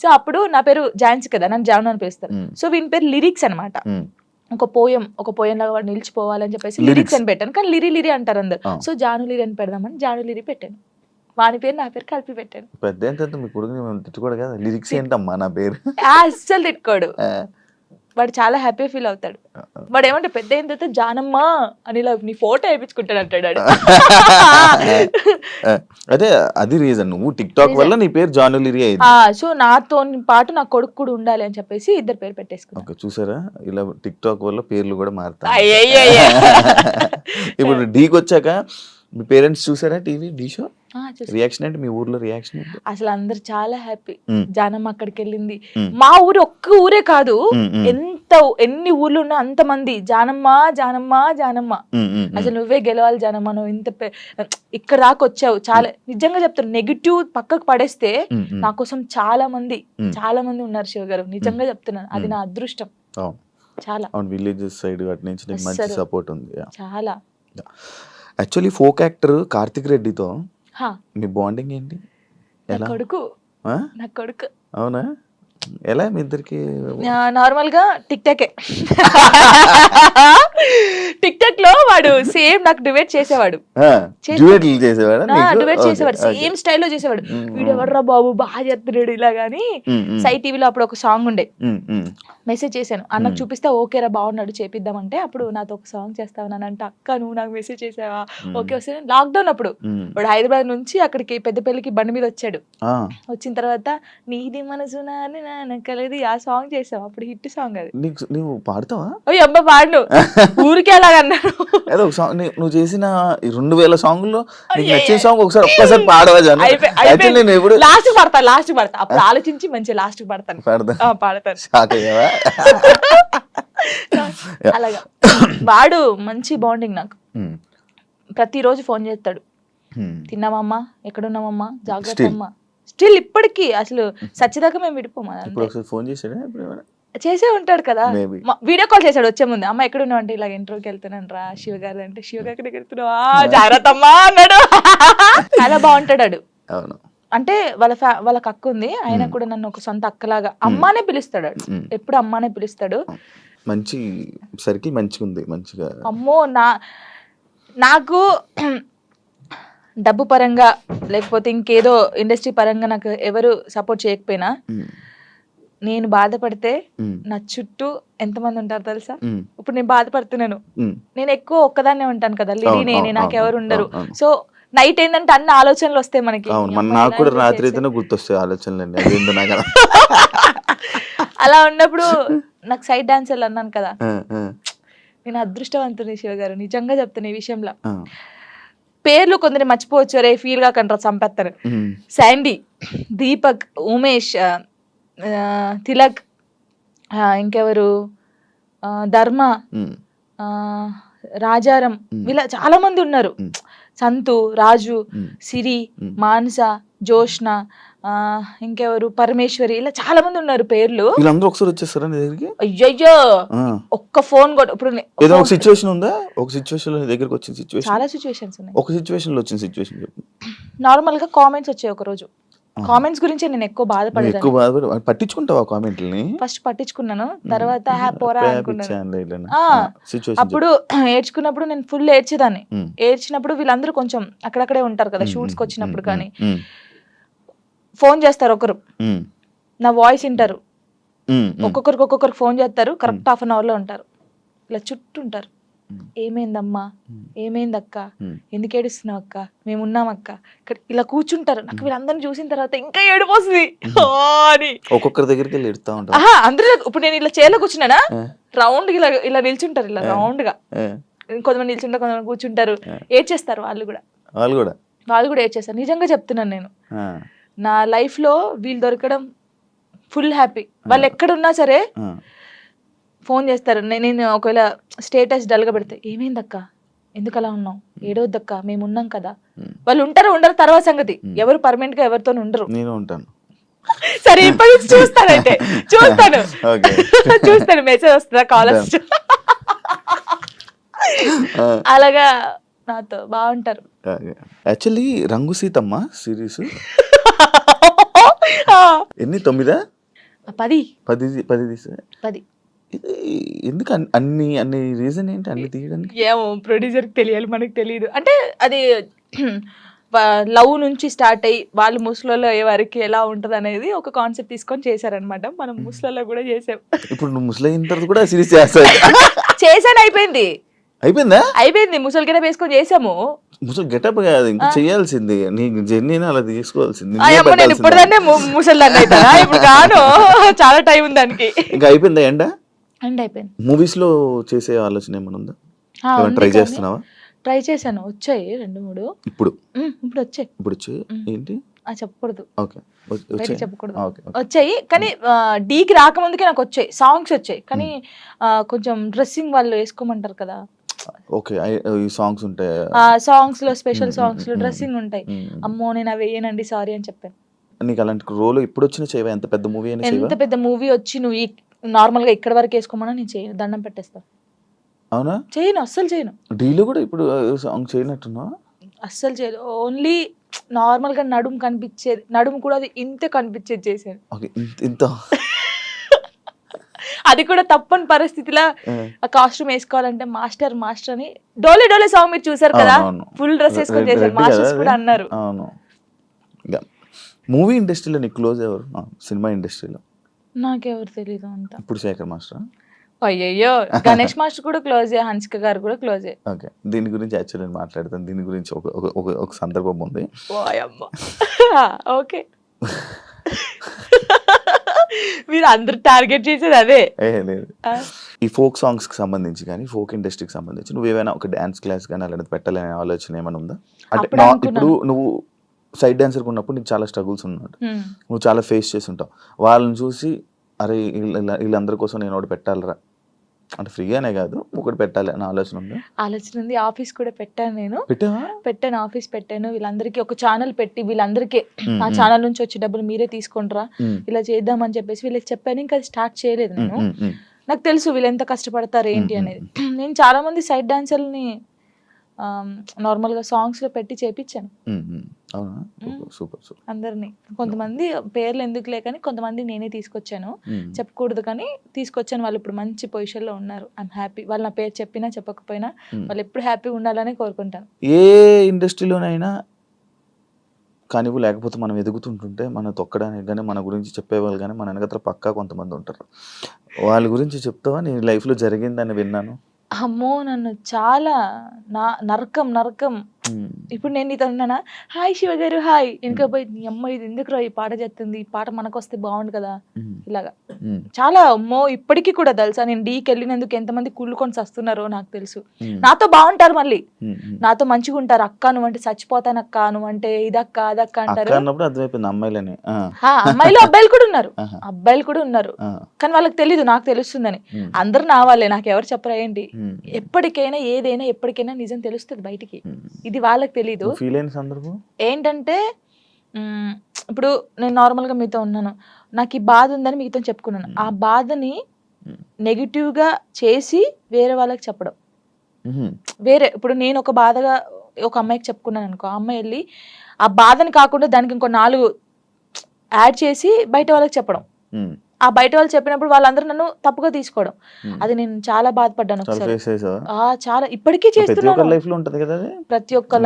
సో అప్పుడు నా పేరు ఝాన్సీ కదా, నన్ను జాను అని పిలుస్తారు. సో వీని పేరు లిరిక్స్ అనమాట. ఒక పోయం లాగా వాడు నిలిచిపోవాలని చెప్పేసి లిరిక్స్ అని పెట్టాను. కానీ లిరి అంటారు అందరు. సో జాను లిరి అని పెడదామని జాను లిరి పెట్టాను. వాని పేరు నా పేరు కలిపి పెట్టాను. పెద్ద మీ కొడుకు తిట్టుకోడు కదా, లిరిక్స్ ఏంటమ్మా నా పేరు అస్సలు తిట్టుకోడు. వాడు చాలా హ్యాపీ ఫీల్ అవుతాడు. వాడు ఏమంటే పెద్ద అయిన తర్వాత జానమ్మ అని నీ ఫోటో వేయించుకుంటాడు అంటాడు. అదే అది రీజన్, నువ్వు టిక్ టాక్ వల్ల నీ పేరు జాను లిరి అయింది. సో నాతో పాటు నా కొడుకు కూడా ఉండాలి అని చెప్పేసి ఇద్దరు పేరు పెట్టేసుకున్నాను. చూసారా, ఇలా టిక్ టాక్ వల్ల పేర్లు కూడా మారుతాయి. ఇప్పుడు డీకి వచ్చాక మీ పేరెంట్స్ చూసారా టీవీ డీ షో? రియాక్షన్ ఏంటి మీ ఊర్లో రియాక్షన్? అసలు అందరు చాలా హ్యాపీ. జానమ్మ అక్కడికి వెళ్ళింది. మా ఊరు ఒక్క ఊరే కాదు, ఎన్ని ఊర్లు ఉన్నా అంత మంది జానమ్మ జానమ్మ జానమ్మ, అసలు నువ్వే గెలవాలి జానమ్మ, నువ్వు ఇంత ఇక్కడ దాకా వచ్చావు. చాలా నిజంగా చెప్తాను, నెగిటివ్ పక్కకు పడేస్తే నా కోసం చాలా మంది ఉన్నారు శివ గారు. నిజంగా చెప్తున్నాను, అది నా అదృష్టం. చాలా విలేజెస్ సైడ్ అటు నుంచి మంచి సపోర్ట్ ఉంది. చాలా. యాక్చువల్లీ ఫోక్ యాక్టర్ కార్తిక్ రెడ్డితో మీ బాండింగ్ ఏంటి? నా కొడుకు. అవునా? ఎలా మీ ఇద్దరికి? నార్మల్ గా టిక్ టాక్ లో వాడు సేమ్ నాకు డిబేట్ చేసేవాడు. సేమ్ స్టైల్లో చేసేవాడు. వీడు ఎవర్రా బాబు బాగా చేస్తున్నాడు ఇలా గానీ. సై టీవీలో అప్పుడు ఒక సాంగ్ ఉండే, మెసేజ్ చేశాను అన్నకు చూపిస్తే ఓకేరా బాగున్నాడు చేపిద్దామంటే, అప్పుడు నాతో ఒక సాంగ్ చేస్తావనంటే అక్క నువ్వు నాకు మెసేజ్ చేసావా? ఓకే వస్తే లాక్డౌన్ అప్పుడు వాడు హైదరాబాద్ నుంచి అక్కడికి పెద్దపల్లికి బండి మీద వచ్చాడు. వచ్చిన తర్వాత నీది మనసు నానకలేదు ఆ సాంగ్ చేసాం. అప్పుడు హిట్ సాంగ్ అది. నువ్వు పాడతావా? అబ్బా పాడు ఊరికే అలాగన్నాడు. నువ్వు చేసిన 2000 సాంగ్లో నచ్చిన సాంగ్ ఒకసారి ఒక్కసారి పాడవా? లాస్ట్ పడతా అప్పుడు ఆలోచించి మంచి లాస్ట్ పడతాను. అలాగా వాడు మంచి బాండింగ్ నాకు. ప్రతిరోజు ఫోన్ చేస్తాడు, తిన్నామమ్మా, ఎక్కడున్నామమ్మా, జాగ్రత్త అమ్మా. స్టిల్ ఇప్పటికీ అసలు సచ్చిదాకా మేము విడిపోమా. చేసే ఉంటాడు కదా, వీడియో కాల్ చేశాడు వచ్చే ముందు. అమ్మ ఎక్కడ ఉన్నావు అంటే ఇలా ఇంటర్వ్యూకి వెళ్తున్నాను రా శివ గారు అంటే, శివ గారి దగ్గర వెళ్తున్నావా, జాగ్రత్త అమ్మా అన్నాడు. చాలా బాగుంటాడు. అవును. అంటే వాళ్ళకి అక్క ఉంది, ఆయన కూడా నన్ను ఒక సొంత అక్కలాగా అమ్మానే పిలుస్తాడు, ఎప్పుడు అమ్మానే పిలుస్తాడు. మంచి సర్కిల్ మంచిగా ఉంది, మంచిగా. అమ్మో నాకు డబ్బు పరంగా లేకపోతే ఇంకేదో ఇండస్ట్రీ పరంగా నాకు ఎవరు సపోర్ట్ చేయకపోయినా, నేను బాధపడితే నా చుట్టూ ఎంతమంది ఉంటారు తెలుసా? ఇప్పుడు నేను బాధపడుతున్నాను, నేను ఎక్కువ ఒక్కదాన్నే ఉంటాను కదా, లేడీ నేనే, నాకెవరు ఉండరు. సో నైట్ ఏంటంటే అన్ని ఆలోచనలు వస్తాయి మనకి. నాకు కూడా రాత్రి అయితేనే గుర్తొస్తాయి ఆలోచనలు. అలా ఉన్నప్పుడు నాకు సైడ్ డాన్సర్లు అన్నాను కదా, నేను అదృష్టవంతుని శివ గారు, నిజంగా చెప్తాను ఈ విషయంలో. పేర్లు కొందరు మర్చిపోవచ్చు, రే ఫీల్ గా కంటారు, చంపేస్తారు. శాండీ, దీపక్, ఉమేష్, తిలక్, ఇంకెవరు, ధర్మ, రాజారం, వీళ్ళ చాలా మంది ఉన్నారు. సంతు, రాజు, సిరి, మానస, జోష్న, ఇంకెవరు, పరమేశ్వరి, ఇలా చాలా మంది ఉన్నారు పేర్లు. వీళ్ళందరూ ఒకసారి వచ్చేస్తారా నీ దగ్గరికి? అయ్యయ్యో, ఒక్క ఫోన్ కూడా. ఇప్పుడు ఏదో ఒక సిచ్యువేషన్ ఉందా? ఒక సిచ్యువేషన్ లో నీ దగ్గరికి వచ్చిన సిచ్యువేషన్? చాలా సిచ్యువేషన్స్ ఉన్నాయి. ఒక సిచ్యువేషన్ లో వచ్చిన సిచ్యువేషన్ చెప్పు. నార్మల్ గా కామెంట్స్ వచ్చాయి ఒక రోజు. కామెంట్స్ గురించి నేను ఎక్కువ బాధపడేదాన్ని. పట్టించుకుంటావా కామెంట్లని? ఫస్ట్ పట్టించుకున్నాను, తర్వాత పోరా అనుకున్నాను. అప్పుడు ఏడ్చుకున్నప్పుడు నేను ఫుల్ ఏడ్చేదాన్ని. ఏడ్చినప్పుడు వీళ్ళందరూ కొంచెం అక్కడక్కడే ఉంటారు కదా షూట్స్ కి వచ్చినప్పుడు, కానీ ఫోన్ చేస్తారు ఒకరు, నా వాయిస్ వింటారు, ఒక్కొక్కరికి ఫోన్ చేస్తారు, కరెక్ట్ హాఫ్ అన్ అవర్ లో ఉంటారు, ఇలా చుట్టూ ఉంటారు. ఏమైందమ్మా, ఏమైంది అక్క, ఎందుకు ఏడుస్తున్నావు అక్క, మేము ఉన్నాం అక్క, ఇక్కడ ఇలా కూర్చుంటారు. నాకు వీళ్ళందరినీ చూసిన తర్వాత ఇంకా ఏడుపు వస్తుంది అని ఒక్కొక్కరి దగ్గరికి వెళ్ళి ఎడుతా ఉంటారు. అందరూ ఇప్పుడు నేను ఇలా చేలో కూర్చున్నానా, రౌండ్ ఇలా ఇలా నిల్చుంటారు, ఇలా రౌండ్ గా కొంతమంది నిల్చుంటారు, కొంతమంది కూర్చుంటారు, ఏడ్చేస్తారు. వాళ్ళు కూడా ఏడ్చేస్తారు. నిజంగా చెప్తున్నాను, నేను నా లైఫ్ లో వీళ్ళు దొరకడం ఫుల్ హ్యాపీ. వాళ్ళు ఎక్కడున్నా సరే ఫోన్ చేస్తారు. నేను ఒకవేళ స్టేటస్ డల్ గా పెడితే, ఏమైందక్క, ఎందుకు అలా ఉన్నావు, ఏడవద్దక్క, మేము ఉన్నాం కదా. వాళ్ళు ఉంటారు ఉండరు తర్వాత సంగతి, ఎవరు పర్మనెంట్ గా ఎవరితో ఉండరు. నేను ఉంటాను. సరే ఇప్పటి నుంచి చూస్తాను మెసేజ్ వస్తుందా, కాల్ వస్తుందా, అలాగా నాతో బాగుంటారు. యాక్చువల్లీ రంగు సీతమ్మ సిరీస్ ఎన్ని 9? 10 ఎందుకు అన్ని రీజన్ ఏంటి అన్ని తీయడానికి? ఏమో ప్రొడ్యూసర్ కి తెలియాలి, మనకి తెలియదు. అంటే అది లవ్ నుంచి స్టార్ట్ అయ్యి వాళ్ళు ముస్లింలో అయ్యే వారికి ఎలా ఉంటది అనేది ఒక కాన్సెప్ట్ తీసుకొని చేశారనమాట. మనం ముస్లింలో కూడా చేసాం. ఇప్పుడు నువ్వు ముస్లిం అయిన తర్వాత కూడా సిరీస్ చేస్తావు? చేశాను, అయిపోయింది. ముసలి గెటప్ వేసుకొని చేసాము. ముసలి గెటప్ కాదు, ఇంకా చేయాల్సింది నీ జర్నీని అలా తీసుకోవాల్సింది. నేను ఇప్పుడుదాన్నే ముసలిదాన్ని అవుతానా? ఇప్పుడు కాను, చాలా టైం ఉంది దానికి. ఇంకా అయిపోయిందా? ఎండ్ అయిపోయింది. మూవీస్ లో చేసే ఆలోచన ఏమైనా ఉందా? ట్రై చేస్తున్నావా? ట్రై చేశాను, వచ్చాయి 2-3. ఇప్పుడు వచ్చాయి ఏంటి చెప్పకూడదు, చెప్పకూడదు. Okay. వచ్చాయి కానీ డీకి రాకముందుకే నాకు వచ్చాయి, సాంగ్స్ వచ్చాయి. కానీ కొంచెం డ్రెస్సింగ్ వాళ్ళు వేసుకోమంటారు కదా, ఓకే, ఈ సాంగ్స్ ఉంటాయి, సాంగ్స్ లో స్పెషల్ సాంగ్స్ లో డ్రెస్సింగ్ ఉంటాయి. అమ్మో నేను అవి వేయనండి, సారీ అని చెప్పాను. నీకు అలాంటి రోల్ ఇప్పుడు వచ్చిన చేయవా? ఎంత పెద్ద మూవీ అయినా, ఎంత పెద్ద మూవీ వచ్చి నువ్వు నార్మల్ గా ఇక్కడ వరకు వేసుకోమన్నా నేను చేయను, దండం పెట్టేస్తా. అవునా? చేయను, అస్సలు చేయను. డీలో కూడా ఇప్పుడు సాంగ్ చేయనట్టున్నా? అస్సలు చేయదు. ఓన్లీ నార్మల్ గా నడుము కనిపించేది, నడుము కూడా అది ఇంతే కనిపించేది చేశాను. ఇంత అది కూడా తప్పని పరిస్థితిలో ఆ కాస్ట్యూమ్ వేసుకోవాలంటే మాస్టర్ అని డోలే సాంగ్ మీరు చూసారు కదా, ఫుల్ డ్రెస్ వేసుకొని చేశారు, మాస్టర్స్ కూడా అన్నారు. మూవీ ఇండస్ట్రీలో నీకు క్లోజ్ ఎవరు? సినిమా ఇండస్ట్రీలో నాకెవరు తెలీదు అంత. ఇప్పుడు శేఖర్ మాస్టర్? అయ్యయ్యో, గణేష్ మాస్టర్ కూడా క్లోజే, హన్సిక గారు కూడా క్లోజే. ఓకే, దీని గురించి యాక్చువల్లీ నేను మాట్లాడతాను. దీని గురించి ఒక సందర్భం ఉంది. ఓకే, మీరు అందరు టార్గెట్ చేసేది అదే. లేదు, ఈ ఫోక్ సాంగ్స్ కి సంబంధించి కానీ ఫోక్ ఇండస్ట్రీకి సంబంధించి నువ్వు ఏమైనా ఒక డాన్స్ క్లాస్ కానీ అలాంటి పెట్టాలనే ఆలోచన ఏమైనా ఉందా? అంటే ఇప్పుడు నువ్వు సైడ్ డాన్సర్ ఉన్నప్పుడు నీకు చాలా స్ట్రగుల్స్ ఉన్నాడు, నువ్వు చాలా ఫేస్ చేసి ఉంటావు. వాళ్ళని చూసి అరే వీళ్ళందరి కోసం నేను ఒకటి పెట్టాలరా, అంటే ఫ్రీగానే కాదు ఒకటి పెట్టాలి అని ఆలోచన ఉంది. ఆఫీస్ కూడా పెట్టాను, నేను పెట్టాను, ఆఫీస్ పెట్టాను. వీళ్ళందరికీ ఒక ఛానల్ పెట్టి వీళ్ళందరికీ ఆ ఛానల్ నుంచి వచ్చే డబ్బులు మీరే తీసుకుంటారా, ఇలా చేద్దామని చెప్పేసి వీళ్ళకి చెప్పాను. ఇంకా అది స్టార్ట్ చేయలేదు నేను. నాకు తెలుసు వీళ్ళు ఎంత కష్టపడతారు ఏంటి అనేది. నేను చాలా మంది సైడ్ డాన్సర్ని నార్మల్ గా సాంగ్స్ లో పెట్టి చేపించాను. అవునా, సూపర్ సూపర్. అందరినీ. కొంతమంది పేర్లు ఎందుకులే కానీ కొంతమంది నేనే తీసుకొచ్చాను, చెప్పకూడదు కానీ తీసుకొచ్చాను. వాళ్ళు ఇప్పుడు మంచి పొజిషన్లో ఉన్నారు. I'm happy. వాళ్ళు నా పేరు చెప్పినా చెప్పకపోయినా వాళ్ళు ఎప్పుడు హ్యాపీగా ఉండాలనే కోరుకుంటాను. ఏ ఇండస్ట్రీలోనైనా కానివ్వు, లేకపోతే మనం ఎదుగుతుంటుంటే మన తొక్కడానికి కానీ మన గురించి చెప్పేవాళ్ళు కానీ మన వెనకత్ర పక్కా కొంతమంది ఉంటారు. వాళ్ళ గురించి చెప్తావా? నీ లైఫ్లో జరిగిందని విన్నాను. అమ్మో, నన్ను చాలా నరకం నరకం. ఇప్పుడు నేను నీతో ఉన్నానా, హాయ్ శివ గారు హాయ్, ఇంకా పోయి నీ అమ్మ ఇది ఎందుకు ఈ పాట చేస్తుంది, ఈ పాట మనకు వస్తే బాగుండు కదా, ఇలాగా చాలా. అమ్మో ఇప్పటికీ కూడా తెలుసా, నేను డీకి వెళ్ళినందుకు ఎంతమంది కుళ్ళుకొని వస్తున్నారో నాకు తెలుసు. నాతో బాగుంటారు, మళ్ళీ నాతో మంచిగా ఉంటారు. అక్క నువ్వంటే చచ్చిపోతాను, అక్క నువ్వంటే ఇదక్క అదక్క అంటారు. అమ్మాయిలు అబ్బాయిలు కూడా ఉన్నారు, అబ్బాయిలు కూడా ఉన్నారు. కానీ వాళ్ళకి తెలీదు, నాకు తెలుస్తుందని. అందరు నా వాళ్ళే, నాకు ఎవరు చెప్పరా ఏంటి. ఎప్పటికైనా ఏదైనా ఎప్పటికైనా నిజం తెలుస్తుంది బయటికి, ఇది వాళ్ళకి తెలీదు. ఏంటంటే ఇప్పుడు నేను నార్మల్ గా మీతో ఉన్నాను, నాకు ఈ బాధ ఉందని మీతో చెప్పుకున్నాను. ఆ బాధని నెగిటివ్ గా చేసి వేరే వాళ్ళకి చెప్పడం వేరే. ఇప్పుడు నేను ఒక బాధగా ఒక అమ్మాయికి చెప్పుకున్నాను అనుకో, ఆ అమ్మాయి వెళ్ళి ఆ బాధని కాకుండా దానికి ఇంకో 4 యాడ్ చేసి బయట వాళ్ళకి చెప్పడం. ఆ బయట వాళ్ళు చెప్పినప్పుడు వాళ్ళందరూ నన్ను తప్పుగా తీసుకోవడం, అది నేను చాలా బాధపడ్డాను ఒకసారి. చాలా ఇప్పటికీ చేస్తున్నాను, ప్రతి ఒక్క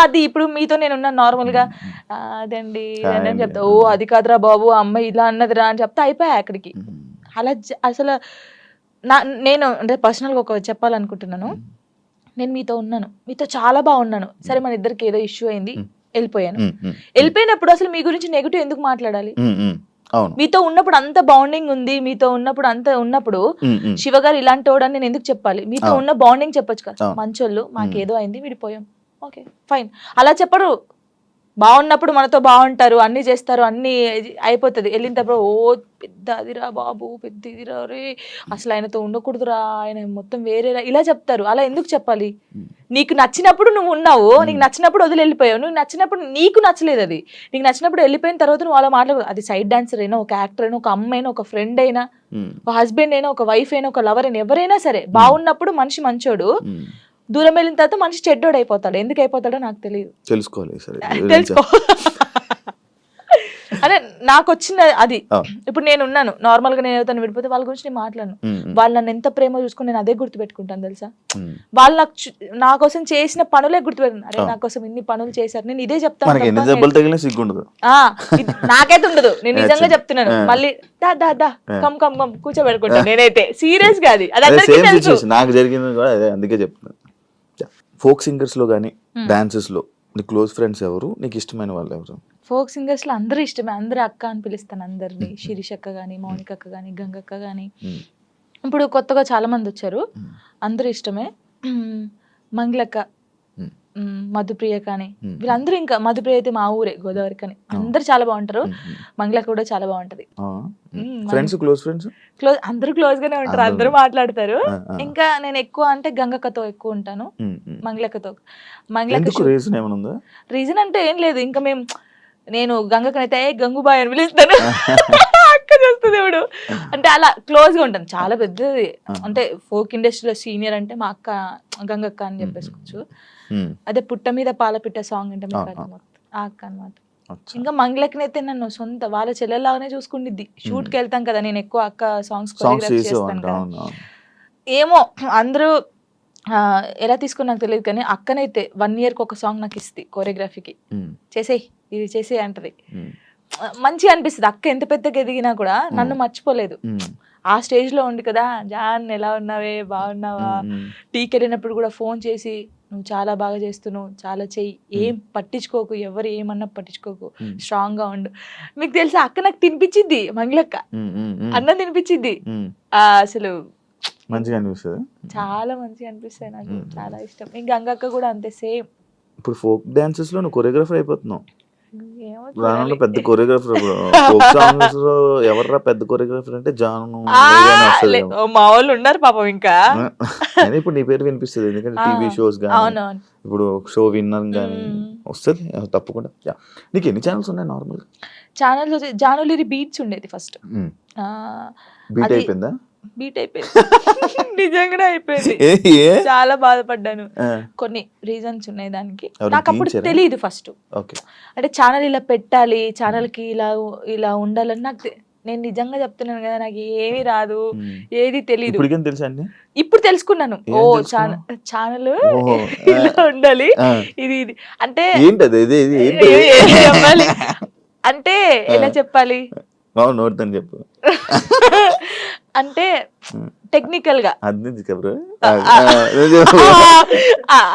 అది. ఇప్పుడు మీతో నేను ఉన్నాను నార్మల్ గా, అదండి అని చెప్తా, ఓ అది కాదురా బాబు అమ్మాయి ఇలా అన్నదిరా అని చెప్తా, అయిపోయా అక్కడికి. అలా అసలు నేను అంటే పర్సనల్ గా ఒక చెప్పాలనుకుంటున్నాను. నేను మీతో ఉన్నాను, మీతో చాలా బాగున్నాను, సరే మన ఇద్దరికి ఏదో ఇష్యూ అయింది, వెళ్ళిపోయాను. వెళ్ళిపోయినప్పుడు అసలు మీ గురించి నెగిటివ్ ఎందుకు మాట్లాడాలి? మీతో ఉన్నప్పుడు అంత బాండింగ్ ఉంది, మీతో ఉన్నప్పుడు అంత ఉన్నప్పుడు శివ గారు ఇలాంటి వాడని నేను ఎందుకు చెప్పాలి? మీతో ఉన్న బాండింగ్ చెప్పొచ్చు కదా, మంచోళ్ళు మాకేదో అయింది విడిపోయాం, ఓకే ఫైన్. అలా చెప్పరు. బాగున్నప్పుడు మనతో బాగుంటారు, అన్ని చేస్తారు, అన్ని అయిపోతుంది. వెళ్ళిన తర్వాత ఓ పెద్ద అదిరా బాబు, పెద్ద ఇదిరా రే, అసలు ఆయనతో ఉండకూడదురా, ఆయన మొత్తం వేరేరా, ఇలా చెప్తారు. అలా ఎందుకు చెప్పాలి? నీకు నచ్చినప్పుడు నువ్వు ఉన్నావు, నీకు నచ్చినప్పుడు వదిలి వెళ్ళిపోయావు. నువ్వు నచ్చినప్పుడు నీకు నచ్చలేదు, అది నీకు నచ్చినప్పుడు వెళ్ళిపోయిన తర్వాత నువ్వు అలా మాట్లాడదు. అది సైడ్ డాన్సర్ అయినా, ఒక యాక్టర్ అయినా, ఒక అమ్మ అయినా, ఒక ఫ్రెండ్ అయినా, ఒక హస్బెండ్ అయినా, ఒక వైఫ్ అయినా, ఒక లవర్ అయినా, ఎవరైనా సరే బాగున్నప్పుడు మనిషి మంచోడు, దూరం వెళ్ళిన తర్వాత మనిషి చెడ్డోడు అయిపోతాడు. ఎందుకు అయిపోతాడో నాకు తెలియదు, తెలుసుకో. అదే నాకు వచ్చిన అది. ఇప్పుడు నేను ఉన్నాను నార్మల్ గా, నేను ఎవరితో విడిపోతే వాళ్ళ గురించి నేను మాట్లాడను. వాళ్ళు నన్ను ఎంత ప్రేమ చూసుకుని నేను అదే గుర్తుపెట్టుకుంటాను తెలుసా. వాళ్ళు నాకు నా కోసం చేసిన పనులే గుర్తుపెట్టుకున్నాను. అరే నా కోసం ఇన్ని పనులు చేశారు, నేను ఇదే చెప్తాను. నాకైతే ఉండదు, నేను నిజంగా చెప్తున్నాను. మళ్ళీ దా దా దా కమ్ కమ్ కమ్ కూర్చోబెట్టుకుంటాను నేనైతే, సీరియస్ గా. అది అందరికీ తెలుసు. నాకు జరిగింది కూడా అదే, అందుకే చెప్తున్నాను. ఫోక్ సింగర్స్ లో కానీ డాన్సెస్ లో నీ క్లోజ్ ఫ్రెండ్స్ ఎవరు, నీకు ఇష్టమైన వాళ్ళు ఎవరు? ఫోక్ సింగర్స్ లో అందరూ ఇష్టమే, అందరూ అక్క అని పిలుస్తాను అందరినీ. శిరీష్ అక్క కానీ, మౌనిక అక్క కానీ, గంగక్క కానీ, ఇప్పుడు కొత్తగా చాలా మంది వచ్చారు, అందరూ ఇష్టమే. మంగళక్క, మధుప్రియ కానీ, వీళ్ళందరూ. ఇంకా మధుప్రియ అయితే మా ఊరే, గోదావరి కానీ. అందరు చాలా బాగుంటారు. మంగళక్క కూడా చాలా బాగుంటది. క్లోజ్, అందరూ క్లోజ్ గానే ఉంటారు, అందరూ మాట్లాడతారు. ఇంకా నేను ఎక్కువ అంటే గంగక్కతో ఎక్కువ ఉంటాను, మంగళక్కతో. మంగళక్క రీజన్ అంటే ఏం లేదు, ఇంకా నేను గంగక్కనైతే గంగుబాయ్ అని పిలుస్తాను, అక్క చేస్తుంది ఇప్పుడు. అంటే అలా క్లోజ్ గా ఉంటాను, చాలా పెద్దది. అంటే ఫోక్ ఇండస్ట్రీలో సీనియర్ అంటే మా అక్క గంగక్క అని చెప్పేసుకోవచ్చు. అదే పుట్ట మీద పాలపిట్ట సాంగ్ అంటే మీకు ఆ అక్క అనమాట. ఇంకా మంగళక్కనైతే నన్ను సొంత వాళ్ళ చెల్లెలాగానే చూసుకుండిద్ది. షూట్కి వెళ్తాం కదా, నేను ఎక్కువ అక్క సాంగ్స్ కొరియోగ్రాఫ్ చేస్తాను కదా. ఏమో అందరూ ఎలా తీసుకుని నాకు తెలియదు, కానీ అక్కనైతే 1 year ఒక సాంగ్ నాకు ఇస్తుంది కొరియోగ్రఫీకి, చేసేయి ఇది చేసేయి అంటది. మంచిగా అనిపిస్తుంది. అక్క ఎంత పెద్దగా ఎదిగినా కూడా నన్ను మర్చిపోలేదు. ఆ స్టేజ్ లో ఉంది కదా, జాన్ ఎలా ఉన్నావే, బాగున్నావా, టీకి వెళ్ళినప్పుడు కూడా ఫోన్ చేసి నువ్వు చాలా బాగా చేస్తున్నావు, చాలా చెయ్యి, ఏం పట్టించుకోకు, ఎవరు ఏమన్నా పట్టించుకోకు, స్ట్రాంగ్ గా ఉండు. మీకు తెలుసా అక్క నాకు తినిపించింది, మంగళక్క అన్నం తినిపించింది. అసలు మంచిగా అనిపిస్తుంది, చాలా మంచిగా అనిపిస్తాయి, నాకు చాలా ఇష్టం. ఇంకా గంగక్క కూడా అంతే సేమ్. ఇప్పుడు ఫోక్ డాన్సెస్ లో నువ్వు కొరియోగ్రాఫర్ అయిపోతున్నావు, రానున్న పెద్ద కొరియోగ్రాఫర్. ఫోక్ సాంగ్స్ లో ఎవర్రా పెద్ద కొరియోగ్రాఫర్ అంటే జాను, మా వాళ్ళు ఉన్నారు పాపం. ఇంకా ఇప్పుడు నీ పేరు వినిపిస్తుంది, ఎందుకంటే టీవీ షోస్ కానీ, ఇప్పుడు షో విన్నర్ కానీ వస్తుంది తప్పకుండా. నీకు ఎన్ని ఛానల్స్ ఉన్నాయి నార్మల్? ఛానల్ జానులిరి బీట్స్ ఉండేది ఫస్ట్, బీట్ అయిపోయిందా? బీట్ అయిపోయింది. నిజంగానే అయిపోయింది. ఏ చాలా బాధపడ్డాను. ఆ, కొన్ని రీజన్స్ ఉన్నాయి దానికి. ఎవరు నాకు అప్పుడు గీయించారా? తెలియదు ఫస్ట్. ఓకే. అంటే ఛానల్ ఇలా పెట్టాలి, ఛానల్ కి ఇలా ఉండాలని నాకు నేను నిజంగా చెప్తున్నాను కదా, నాకు ఏమీ రాదు, ఏది తెలీదు. ఇప్పటికేం తెలుసా అన్ని? ఇప్పుడు తెలుసుకున్నాను. ఏం ఓ తెలుసుకున్నావు? ఛానల్ ఓహో, ఇలా ఉండాలి, ఆ. ఇది అంటే ఏంటది ఏంటి? ఏం చెప్పాలి అంటే ఎలా చెప్పాలి, నోటితో చెప్పు. అంటే టెక్నికల్ గా అది చెప్పు.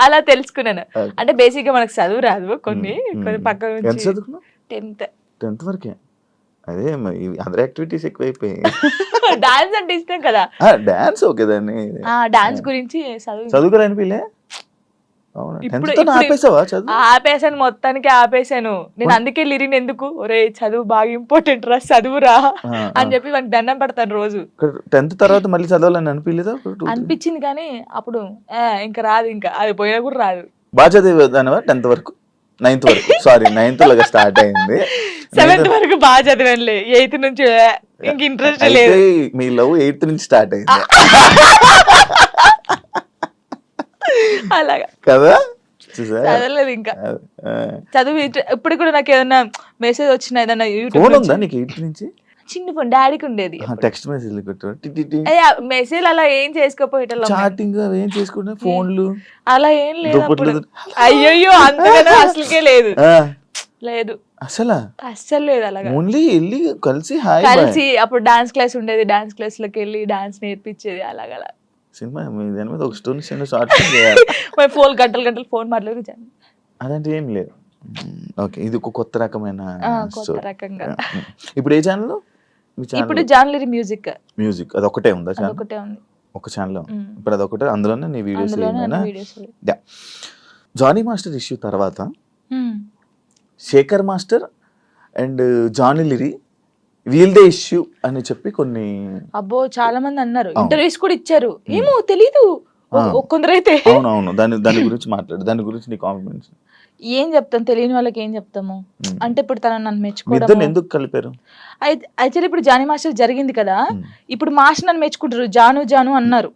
అలా తెలుసుకున్నాను. అంటే బేసిక్ గా మనకు చదువు రాదు, కొన్ని పక్క ఎంత నుంచి చదువుకున్నావు? 10th వరకే. అదే మరి అదర్ యాక్టివిటీస్ ఎక్కువైపోయాయి. డాన్స్ అంటే ఇష్టం కదా, డాన్స్ ఓకే దాన్ని డాన్స్ గురించి చదువుకోరాని పిల్లే. ఇప్పుడు ఆపేసావా చదువు? ఆపేసాను, మొత్తానికి ఆపేసాను నేను. అందుకే లిరిన్ ఎందుకు, ఒరే చదువు బాగా ఇంపార్టెంట్ రా, చదువురా అని చెప్పి వానికి దండం పెడతాను రోజు. 10th తర్వాత మళ్ళీ చదవాలని అనిపించలేదా? అనిపించింది కానీ అప్పుడు ఇంకా రాదు, ఇంకా అది పోయినా కూడా రాదు. బాగా చదివేదానివా 10th వరకు? 9th వరకు, సారీ 9th లాగా స్టార్ట్ అయింది. 7th వరకు బాగా చదివానులే, 8th నుంచి ఇంక ఇంట్రెస్ట్ లేదు. మీ లవ్ 8th నుంచి స్టార్ట్ అయింది అలాగా కదా? చదవలేదు ఇంకా. చదువు ఇప్పుడు కూడా నాకు ఏదన్నా మెసేజ్ వచ్చినా ఏదన్నా ఫోన్ యూట్యూబ్ ఉందా నీకు 8th నుంచి? చిన్న ఫోన్ డాడీకి ఉండేది. టెక్స్ట్ మెసేజ్ మెసేజ్ అలా ఏం చేసుకోపోయేటోళ్ళం, చాటింగ్ ఏం చేసుకుంటా, ఫోన్లు అలా ఏం లేదు అప్పుడు. అయ్యయ్యో అంతగానో అసలుకే లేదు, లేదు అస్సలు లేదు. అలాగా ఓన్లీ వెళ్ళి కలిసి హాయ్ కలిసి అప్పుడు డాన్స్ క్లాస్ ఉండేది, డాన్స్ క్లాస్ లోకి వెళ్ళి డాన్స్ నేర్పించేది. అలాగలా సినిమా దాని మీద ఒక స్టోరీ షార్ట్ చేయాలి. ఫోన్ గంటలు ఫోన్ మాట్లాడి అదంటే ఏం లేదు. ఓకే, ఇది ఒక కొత్త రకమైన కొత్త రకంగా. ఇప్పుడు ఏ ఛానల్? ఇప్పుడు జాన్లరీ మ్యూజిక్ అది ఒకటే ఉందా ఛానల్? ఒకటే ఉంది, ఒక ఛానల్. ఇప్పుడు అది ఒకటే, అందులోనే నీ videos. Videos. Jani master issue తర్వాత శేఖర్ మాస్టర్ అండ్ జానీ లిరి వీల్దే ఇష్యూ అని చెప్పి కొన్ని అబ్బో చాలా మంది అన్నారు, ఇంటర్వ్యూస్ కూడా ఇచ్చారు. ఏమో తెలీదు కొందరైతే. అవునవును, దాని గురించి మాట్లాడు, దాని గురించి నీ కాంప్లిమెంట్స్. ఏం చెప్తాం, తెలియని వాళ్ళకి ఏం చెప్తాము. అంటే ఇప్పుడు తనని నన్ను మెచ్చుకోవడం ఎందుకు కలిపారు? అయితే ఇప్పుడు జానీ మాస్టర్ జరిగింది కదా, ఇప్పుడు మాస్టర్ నన్ను మెచ్చుకుంటారు, జాను అన్నారు.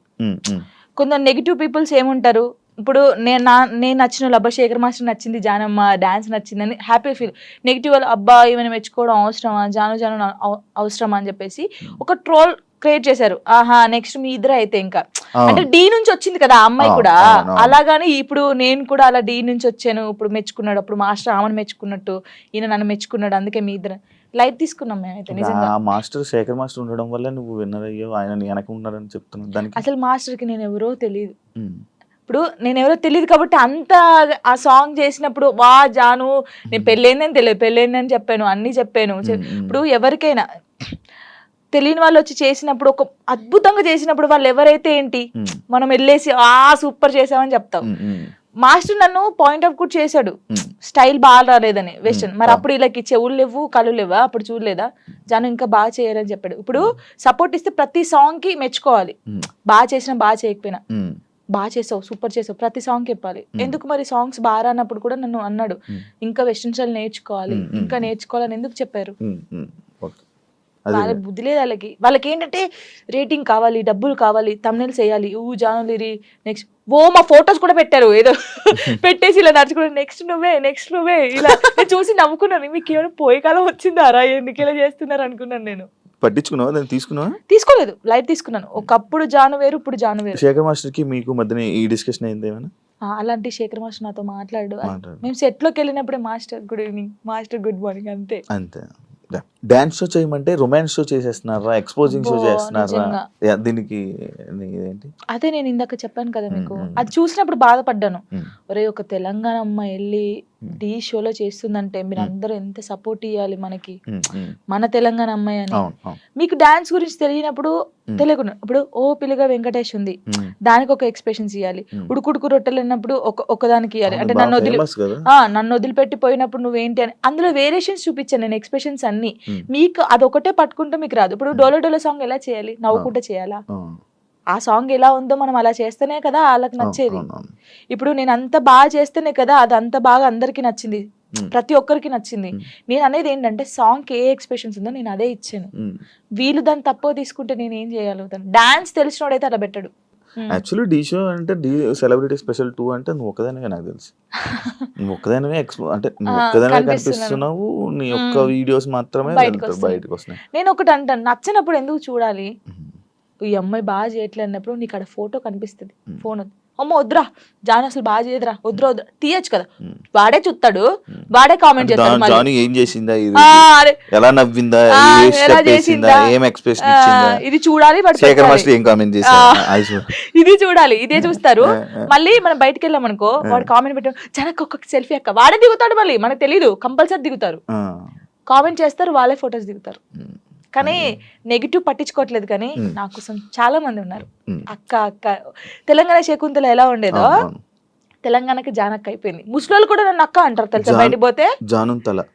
కొందరు నెగిటివ్ పీపుల్స్ ఏముంటారు, ఇప్పుడు నేను నచ్చిన వాళ్ళు, అబ్బా శేఖర్ మాస్టర్ నచ్చింది, జానమ్మ డాన్స్ నచ్చిందని హ్యాపీ ఫీల్. నెగిటివ్ వాళ్ళు, అబ్బా ఈమెను మెచ్చుకోవడం అవసరమా, జాను అవసరమా అని చెప్పేసి ఒక ట్రోల్ క్రియేట్ చేశారు. ఆహా నెక్స్ట్ మీ ఇద్దరు అయితే ఇంకా, అంటే డి నుంచి వచ్చింది కదా ఆ అమ్మాయి కూడా, అలాగాని ఇప్పుడు నేను కూడా అలా డి నుంచి వచ్చాను, ఇప్పుడు మెచ్చుకున్నాడు, అప్పుడు మాస్టర్ ఆమెను మెచ్చుకున్నట్టు ఈయన నన్ను మెచ్చుకున్నాడు, అందుకే మీ ఇద్దరు లైట్ తీసుకున్నాం మేమైతే. నిజంగా మాస్టర్ శేఖర్ మాస్టర్ ఉండడం వల్ల నువ్వు విన్నర్ అయ్యో, ఆయన వెనక ఉన్నారని చెప్తున్నాను. దానికి అసలు మాస్టర్ కి నేను ఎవరో తెలియదు, ఇప్పుడు నేను ఎవరో తెలియదు కాబట్టి అంత ఆ సాంగ్ చేసినప్పుడు వా జాను నేను పెళ్ళైందని తెలియదు, పెళ్ళైందని చెప్పాను, అన్ని చెప్పాను. ఇప్పుడు ఎవరికైనా తెలియని వాళ్ళు వచ్చి చేసినప్పుడు, ఒక అద్భుతంగా చేసినప్పుడు వాళ్ళు ఎవరైతే ఏంటి, మనం వెళ్ళేసి సూపర్ చేసామని చెప్తాం. మాస్టర్ నన్ను పాయింట్ అవుట్ కూడా చేశాడు, స్టైల్ బాగా రాలేదని వెస్టర్న్. మరి అప్పుడు వీళ్ళకి చెవులు లేవు, కళ్ళు లేవా, అప్పుడు చూడలేదా, జాను ఇంకా బాగా చేయాలని చెప్పాడు. ఇప్పుడు సపోర్ట్ ఇస్తే ప్రతి సాంగ్ కి మెచ్చుకోవాలి, బాగా చేసినా బాగా చేయకపోయినా, బాగా చేసావు సూపర్ చేసావు ప్రతి సాంగ్ చెప్పాలి. ఎందుకు మరి సాంగ్స్ బాగా రానప్పుడు కూడా నన్ను అన్నాడు, ఇంకా వెస్టర్న్ స్టైల్ నేర్చుకోవాలి, ఇంకా నేర్చుకోవాలని ఎందుకు చెప్పారు? వాళ్ళ బుద్ధి లేదు వాళ్ళకి ఏంటంటే రేటింగ్ కావాలి, డబ్బులు కావాలి, తమ్నెల్స్ వేయాలి, జాను లిరి నెక్స్ట్ మా ఫొటోస్ కూడా పెట్టారు, ఏదో పెట్టేసి ఇలా నడుచుకున్నాడు, నెక్స్ట్ నువ్వే ఇలా. నేను చూసి నవ్వుకున్నాను, మీకు ఏమైనా పోయే కాలం వచ్చిందారా, ఎందుకు ఇలా చేస్తున్నారు అనుకున్నాను. నేను పట్టించుకున్నావా, దాన్ని తీసుకున్నావా? తీసుకోలేదు, లైట్ తీసుకున్నాను. ఒకప్పుడు జాను వేరు, ఇప్పుడు జాను వేరు. శేఖర్ మాస్టర్ కి మీకు మధ్యన ఈ డిస్కషన్ అయింది ఏమైనా? అలాంటి శేఖర్ మాస్టర్ నాతో మాట్లాడు, మేము సెట్ లోకి వెళ్ళినప్పుడే master good evening, master good morning, అంతే. డాన్స్ షో చేయమంటే రొమాన్స్ షో చేసేస్తున్నారా, ఎక్స్పోజింగ్ షో చేస్తున్నారా, దీనికి ఏంటి? అదే నేను ఇందాక చెప్పాను కదా మీకు, అది చూసినప్పుడు బాధపడ్డాను. ఒరే ఒక తెలంగాణ అమ్మాయి వెళ్ళి డి షోలో చేస్తుందంటే మీరు అందరూ ఎంత సపోర్ట్ ఇవ్వాలి మనకి, మన తెలంగాణ అమ్మాయి అని. మీకు డాన్స్ గురించి తెలియనప్పుడు తెలియకుండా, ఇప్పుడు ఓ పిల్లగా వెంకటేష్ ఉంది, దానికి ఒక ఎక్స్ప్రెషన్స్ ఇవ్వాలి. ఉడుకుడుకు రొట్టెలు అన్నప్పుడు ఒకదానికి ఇవ్వాలి. అంటే నన్ను వదిలిపెట్టి పోయినప్పుడు నువ్వేంటి అని అందులో వేరియేషన్స్ చూపించాను నేను, ఎక్స్ప్రెషన్స్ అన్ని. మీకు అదొకటే పట్టుకుంటే మీకు రాదు. ఇప్పుడు డోలో డోలో సాంగ్ ఎలా చేయాలి, నవ్వుకుంటే చేయాలా, ఆ సాంగ్ ఎలా ఉందో మనం అలా చేస్తేనే కదా వాళ్ళకి నచ్చేది. ఇప్పుడు నేను అంత బాగా చేస్తేనే కదా అది అంత బాగా అందరికి నచ్చింది. ప్రతి ఒక్కరికి నచ్చింది. నేను అనేది ఏంటంటే సాంగ్ ఏ ఎక్స్ప్రెషన్స్ ఉందో నేను అదే ఇచ్చాను. వీళ్ళు దాన్ని తక్కువ తీసుకుంటే నేను ఏం చేయగలుగుతాను? డాన్స్ తెలిసినోడైతే అలా పెట్టడు. యాక్చువల్లీ డీ షో అంటే డీ సెలబ్రిటీ స్పెషల్ 2 అంటే నువ్వు ఒక్కదానివే నాకు తెలుసు. నువ్వు ఒక్కదానివే అంటే నువ్వు ఒక్కదానివే కనిపిస్తున్నావు. నీ యొక్క వీడియోస్ మాత్రమే బయటకు వస్తున్నాయి. నేను ఒకటి అంటాను, నచ్చినప్పుడు ఎందుకు చూడాలి? ఈ అమ్మాయి బాగా చేయట్లేదు అన్నప్పుడు నీకు అక్కడ ఫోటో కనిపిస్తుంది, ఫోన్ అమ్మ వద్దురా జాను అసలు బాగా చేయదురా, వద్దురా వద్దురా తీయచ్చు కదా, వాడే చూస్తాడు, వాడే కామెంట్ చేస్తాడు. జాను ఏం చేసిందా, ఎలా నవ్విందా, ఎలా చేసిందా, ఏం ఎక్స్ప్రెషన్ ఇచ్చిందా, ఇది చూడాలి. శేఖర్ మాస్టర్ ఏం కామెంట్ చేశారు ఇది చూడాలి, ఇదే చూస్తారు. మళ్ళీ మనం బయటకు వెళ్ళాం అనుకో, వాడు కామెంట్ పెట్టాడు జనకు ఒక్కొక్క సెల్ఫీ అక్క, వాడే దిగుతాడు. మళ్ళీ మనకు తెలీదు, కంపల్సరీ దిగుతారు, కామెంట్ చేస్తారు, వాళ్ళే ఫొటోస్ దిగుతారు. కానీ నెగిటివ్ పట్టించుకోవట్లేదు. కానీ నా కోసం చాలా మంది ఉన్నారు. అక్క అక్క తెలంగాణ శకుంతల ఎలా ఉండేదో తెలంగాణకి జానక్క అయిపోయింది. ముస్లింలు కూడా నన్ను అక్క అంటారు తెలుసా, బయట పోతే జానుతల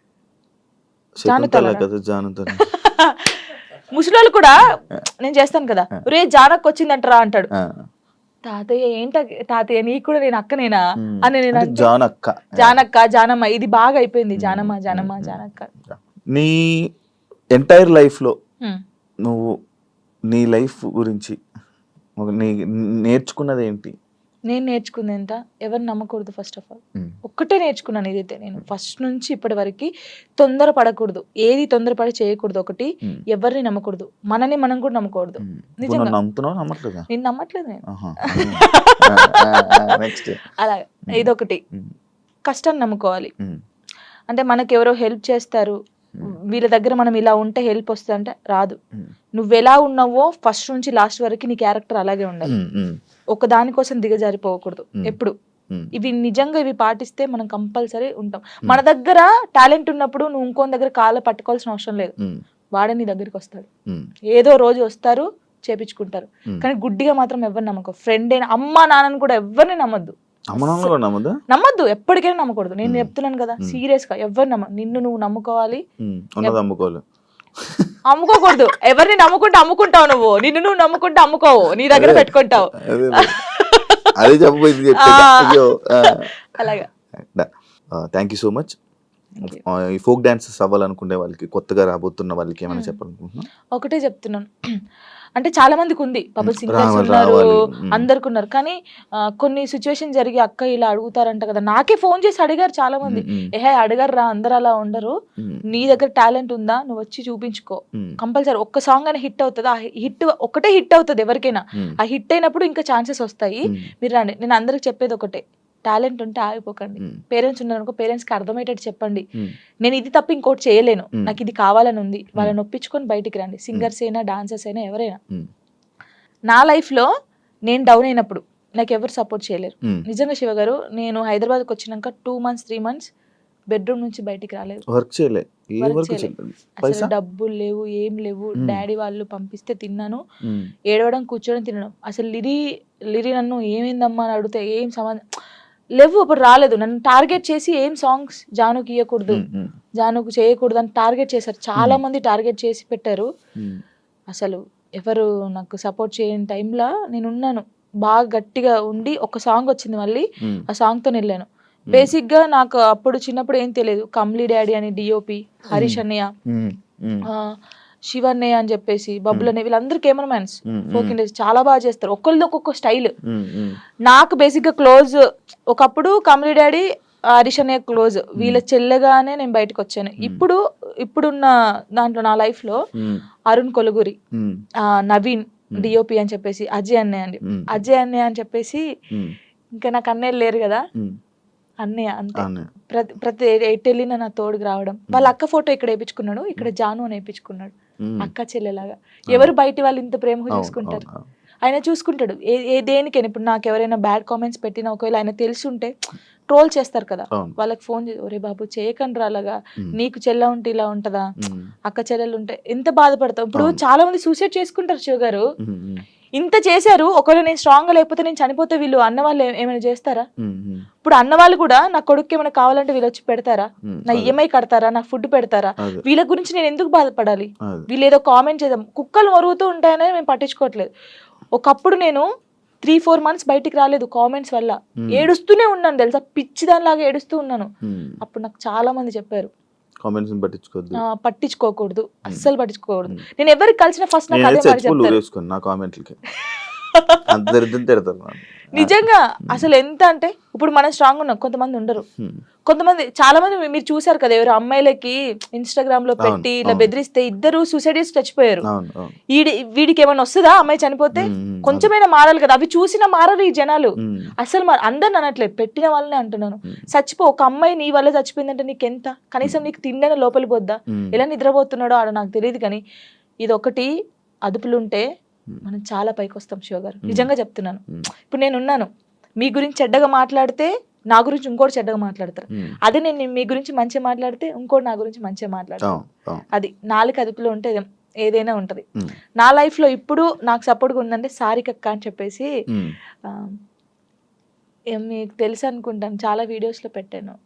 ముస్లింలు కూడా నేను చేస్తాను కదా, రే జానక్క వచ్చిందంటారా అంటాడు. తాతయ్య ఏంట తాతయ్య నీకు కూడా నేను అక్కనేనా అని నేను జానక్క జానమ్మ ఇది బాగా అయిపోయింది. జానమ్మ జానమ్మ జానక్క. నీ ఎంటైర్ లైఫ్లో నువ్వు నీ లైఫ్ గురించి నేర్చుకున్నది ఏంటి? నేను నేర్చుకుంది ఎంత, ఎవరు నమ్మకూడదు. ఫస్ట్ ఆఫ్ ఆల్ ఒక్కటే నేర్చుకున్నాను, ఇదైతే నేను ఫస్ట్ నుంచి ఇప్పటి వరకు తొందర పడకూడదు, ఏది తొందరపడి చేయకూడదు. ఒకటి, ఎవరిని నమ్మకూడదు, మనని మనం కూడా నమ్మకూడదు. నిజంగా నేను నమ్మట్లేదు నేను. అలా ఇదొకటి. కష్టాన్ని నమ్ముకోవాలి. అంటే మనకి ఎవరో హెల్ప్ చేస్తారు, వీళ్ళ దగ్గర మనం ఇలా ఉంటే హెల్ప్ వస్తుంది అంటే రాదు. నువ్వు ఎలా ఉన్నావో ఫస్ట్ నుంచి లాస్ట్ వరకు నీ క్యారెక్టర్ అలాగే ఉండాలి. ఒక దానికోసం దిగజారిపోకూడదు ఎప్పుడు. ఇవి నిజంగా ఇవి పాటిస్తే మనం కంపల్సరీ ఉంటాం. మన దగ్గర టాలెంట్ ఉన్నప్పుడు నువ్వు ఇంకోని దగ్గర కాళ్ళ పట్టుకోవాల్సిన అవసరం లేదు, వాడే నీ దగ్గరికి వస్తాడు. ఏదో రోజు వస్తారు, చేపించుకుంటారు. కానీ గుడ్డిగా మాత్రం ఎవరిని నమ్మకం. ఫ్రెండ్ అయినా అమ్మ నాన్నని కూడా ఎవరిని నమ్మద్దు. నమ్మద్దు, ఎప్పటికైనా నమ్మకూడదు. నేను చెప్తున్నాను కదా, సీరియస్ గా ఎవరు నిన్ను నువ్వు నమ్ముకోవాలి, అమ్ముకోకూడదు. ఎవరిని నమ్ముకుంటే అమ్ముకుంటావు, నువ్వు నిన్ను నువ్వు నమ్ముకుంటే అమ్ముకోవు, నీ దగ్గర పెట్టుకుంటావు. అలాగా. Thank you so much. ఈ ఫోక్ డాన్సెస్ అవ్వాలనుకునే వాళ్ళకి, కొత్తగా రాబోతున్న వాళ్ళకి ఏమైనా చెప్పాలనుకుంటున్నా? ఒకటే చెప్తున్నాను, అంటే చాలా మందికి ఉంది, పబ్లిక్ సింగర్స్ ఉన్నారు, అందరికి ఉన్నారు. కానీ కొన్ని సిచ్యువేషన్ జరిగి అక్క ఇలా అడుగుతారంట కదా, నాకే ఫోన్ చేసి అడిగారు చాలా మంది. అడిగారు రా, అందరు అలా ఉండరు, నీ దగ్గర టాలెంట్ ఉందా, నువ్వు వచ్చి చూపించుకో, కంపల్సరీ ఒక్క సాంగ్ అయినా హిట్ అవుతుంది. ఆ హిట్ ఒకటే హిట్ అవుతుంది ఎవరికైనా, ఆ హిట్ అయినప్పుడు ఇంకా ఛాన్సెస్ వస్తాయి, మీరు రండి. నేను అందరికి చెప్పేది ఒకటే, టాలెంట్ ఉంటే ఆగిపోకండి. పేరెంట్స్ ఉన్నారనుకో, పేరెంట్స్ కి అర్థమయ్యేటట్టు చెప్పండి, నేను ఇది తప్ప ఇంకోటి చేయలేను, నాకు ఇది కావాలని ఉంది, వాళ్ళని ఒప్పించుకొని బయటికి రండి. సింగర్స్ అయినా డాన్సర్స్ అయినా ఎవరైనా. నా లైఫ్ లో నేను డౌన్ అయినప్పుడు నాకు ఎవరు సపోర్ట్ చేయలేరు. నిజంగా శివ గారు, నేను హైదరాబాద్కి వచ్చినాక 2 months 3 months బెడ్రూమ్ నుంచి బయటికి రాలేదు. అసలు డబ్బులు లేవు, ఏం లేవు. డాడీ వాళ్ళు పంపిస్తే తిన్నాను, ఏడవడం కూర్చోడం తినడం. అసలు లిరి నన్ను ఏమైందమ్మా అని అడిగితే ఏం సంబంధం లేవు, అప్పుడు రాలేదు. నన్ను టార్గెట్ చేసి ఏం సాంగ్స్ జానుకి ఇవ్వకూడదు, జానుకు చేయకూడదు అని టార్గెట్ చేశారు. చాలా మంది టార్గెట్ చేసి పెట్టారు. అసలు ఎవరు నాకు సపోర్ట్ చేయని టైంలో నేను ఉన్నాను, బాగా గట్టిగా ఉండి ఒక సాంగ్ వచ్చింది, మళ్ళీ ఆ సాంగ్ తో వెళ్ళాను. బేసిక్ గా నాకు అప్పుడు చిన్నప్పుడు ఏం తెలియదు. కమ్లీ డాడీ అని డిఓపి, హరీష్ అన్నయ్య, శివన్నయ్య అని చెప్పేసి, బబ్బులు అనే, వీళ్ళందరూ కెమెరామెన్స్, ఫోక్ ఇండస్ట్రీ చాలా బాగా చేస్తారు. ఒక్కళ్ళది ఒక్కొక్క స్టైల్. నాకు బేసిక్ గా క్లోజ్ ఒకప్పుడు కమ్లీ డాడీ, హరీష్ అన్నయ్య క్లోజ్. వీళ్ళ చెల్లెగానే నేను బయటకు వచ్చాను. ఇప్పుడున్న దాంట్లో నా లైఫ్ లో అరుణ్ కొలుగురి, నవీన్ డిఓపి అని చెప్పేసి, అజయ్ అన్నయ్య అని చెప్పేసి, ఇంకా నాకు అన్నయ్య లేరు కదా, అన్నయ్య అంతే. ప్రతి ఎటు వెళ్ళినా నా తోడుకు రావడం. వాళ్ళ అక్క ఫోటో ఇక్కడ వేయించుకున్నాడు, ఇక్కడ జాను అని వేయించుకున్నాడు, అక్క చెల్లెలాగా. ఎవరు బయట వాళ్ళు ఇంత ప్రేమగా చూసుకుంటారు, ఆయన చూసుకుంటాడు. ఏ దేనికైనా. ఇప్పుడు నాకు ఎవరైనా బ్యాడ్ కామెంట్స్ పెట్టినా, ఒకవేళ ఆయన తెలిసి ఉంటే ట్రోల్ చేస్తారు కదా, వాళ్ళకి ఫోన్ చేసి, ఒరే బాబు చేయకండి అలాగా, నీకు చెల్ల ఉంటే ఇలా ఉంటదా, అక్క చెల్లెలు ఉంటే ఎంత బాధపడతావు. ఇప్పుడు చాలా మంది సూసైడ్ చేసుకుంటారు శివ గారు. ఇంత చేశారు, ఒకవేళ నేను స్ట్రాంగ్ గా లేకపోతే, నేను చనిపోతే వీళ్ళు అన్న వాళ్ళు ఏమైనా చేస్తారా? ఇప్పుడు అన్న వాళ్ళు కూడా నా కొడుకు ఏమైనా కావాలంటే వీళ్ళు వచ్చి పెడతారా, నా ఈఎంఐ కడతారా, నా ఫుడ్ పెడతారా? వీళ్ళ గురించి నేను ఎందుకు బాధపడాలి? వీళ్ళు ఏదో కామెంట్ చేద్దాం, కుక్కలు మరుగుతూ ఉంటాయనే మేము పట్టించుకోవట్లేదు. ఒకప్పుడు నేను 3-4 months బయటికి రాలేదు కామెంట్స్ వల్ల. ఏడుస్తూనే ఉన్నాను తెలుసా, పిచ్చిదానిలాగా ఏడుస్తూ ఉన్నాను. అప్పుడు నాకు చాలా మంది చెప్పారు కామెంట్స్ పట్టించుకోకూడదు, అస్సలు పట్టించుకోకూడదు. నేను ఎవరికి కలిసిన ఫస్ట్ నాకు అదే మాట చెప్తారు. నా కామెంట్లకి అంత దరిద్రం తిడతారు నిజంగా. అసలు ఎంత అంటే ఇప్పుడు మనం స్ట్రాంగ్ ఉన్నాం, కొంతమంది ఉండరు. కొంతమంది చాలా మంది మీరు చూసారు కదా, ఎవరు అమ్మాయిలకి ఇన్స్టాగ్రామ్ లో పెట్టి ఇలా బెదిరిస్తే ఇద్దరు సూసైడ్ చేసి చచ్చిపోయారు. వీడికి ఏమైనా వస్తుందా అమ్మాయి చనిపోతే? కొంచెమైనా మారాలి కదా. అవి చూసినా మారరు ఈ జనాలు. అసలు అందరిని అనట్లేదు, పెట్టిన వాళ్ళనే అంటున్నాను. చచ్చిపో, ఒక అమ్మాయి నీ వల్ల చచ్చిపోయిందంటే నీకెంత, కనీసం నీకు తిండైనా లోపలి పోద్దా? ఎలా నిద్రపోతున్నాడో ఆడ నాకు తెలియదు. కానీ ఇది ఒకటి అదుపులుంటే మనం చాలా పైకి వస్తాం శివ గారు, నిజంగా చెప్తున్నాను. ఇప్పుడు నేను ఉన్నాను, మీ గురించి చెడ్డగా మాట్లాడితే నా గురించి ఇంకోటి చెడ్డగా మాట్లాడతారు. అదే నేను మీ గురించి మంచిగా మాట్లాడితే ఇంకోటి నా గురించి మంచిగా మాట్లాడతారు. అది నాలుగు అదుపులో ఉంటే ఏదైనా ఉంటది. నా లైఫ్ లో ఇప్పుడు నాకు సపోర్ట్గా ఉందంటే సారికక్క అని చెప్పేసి, మీకు తెలుసు అనుకుంటాను, చాలా వీడియోస్ లో పెట్టాను.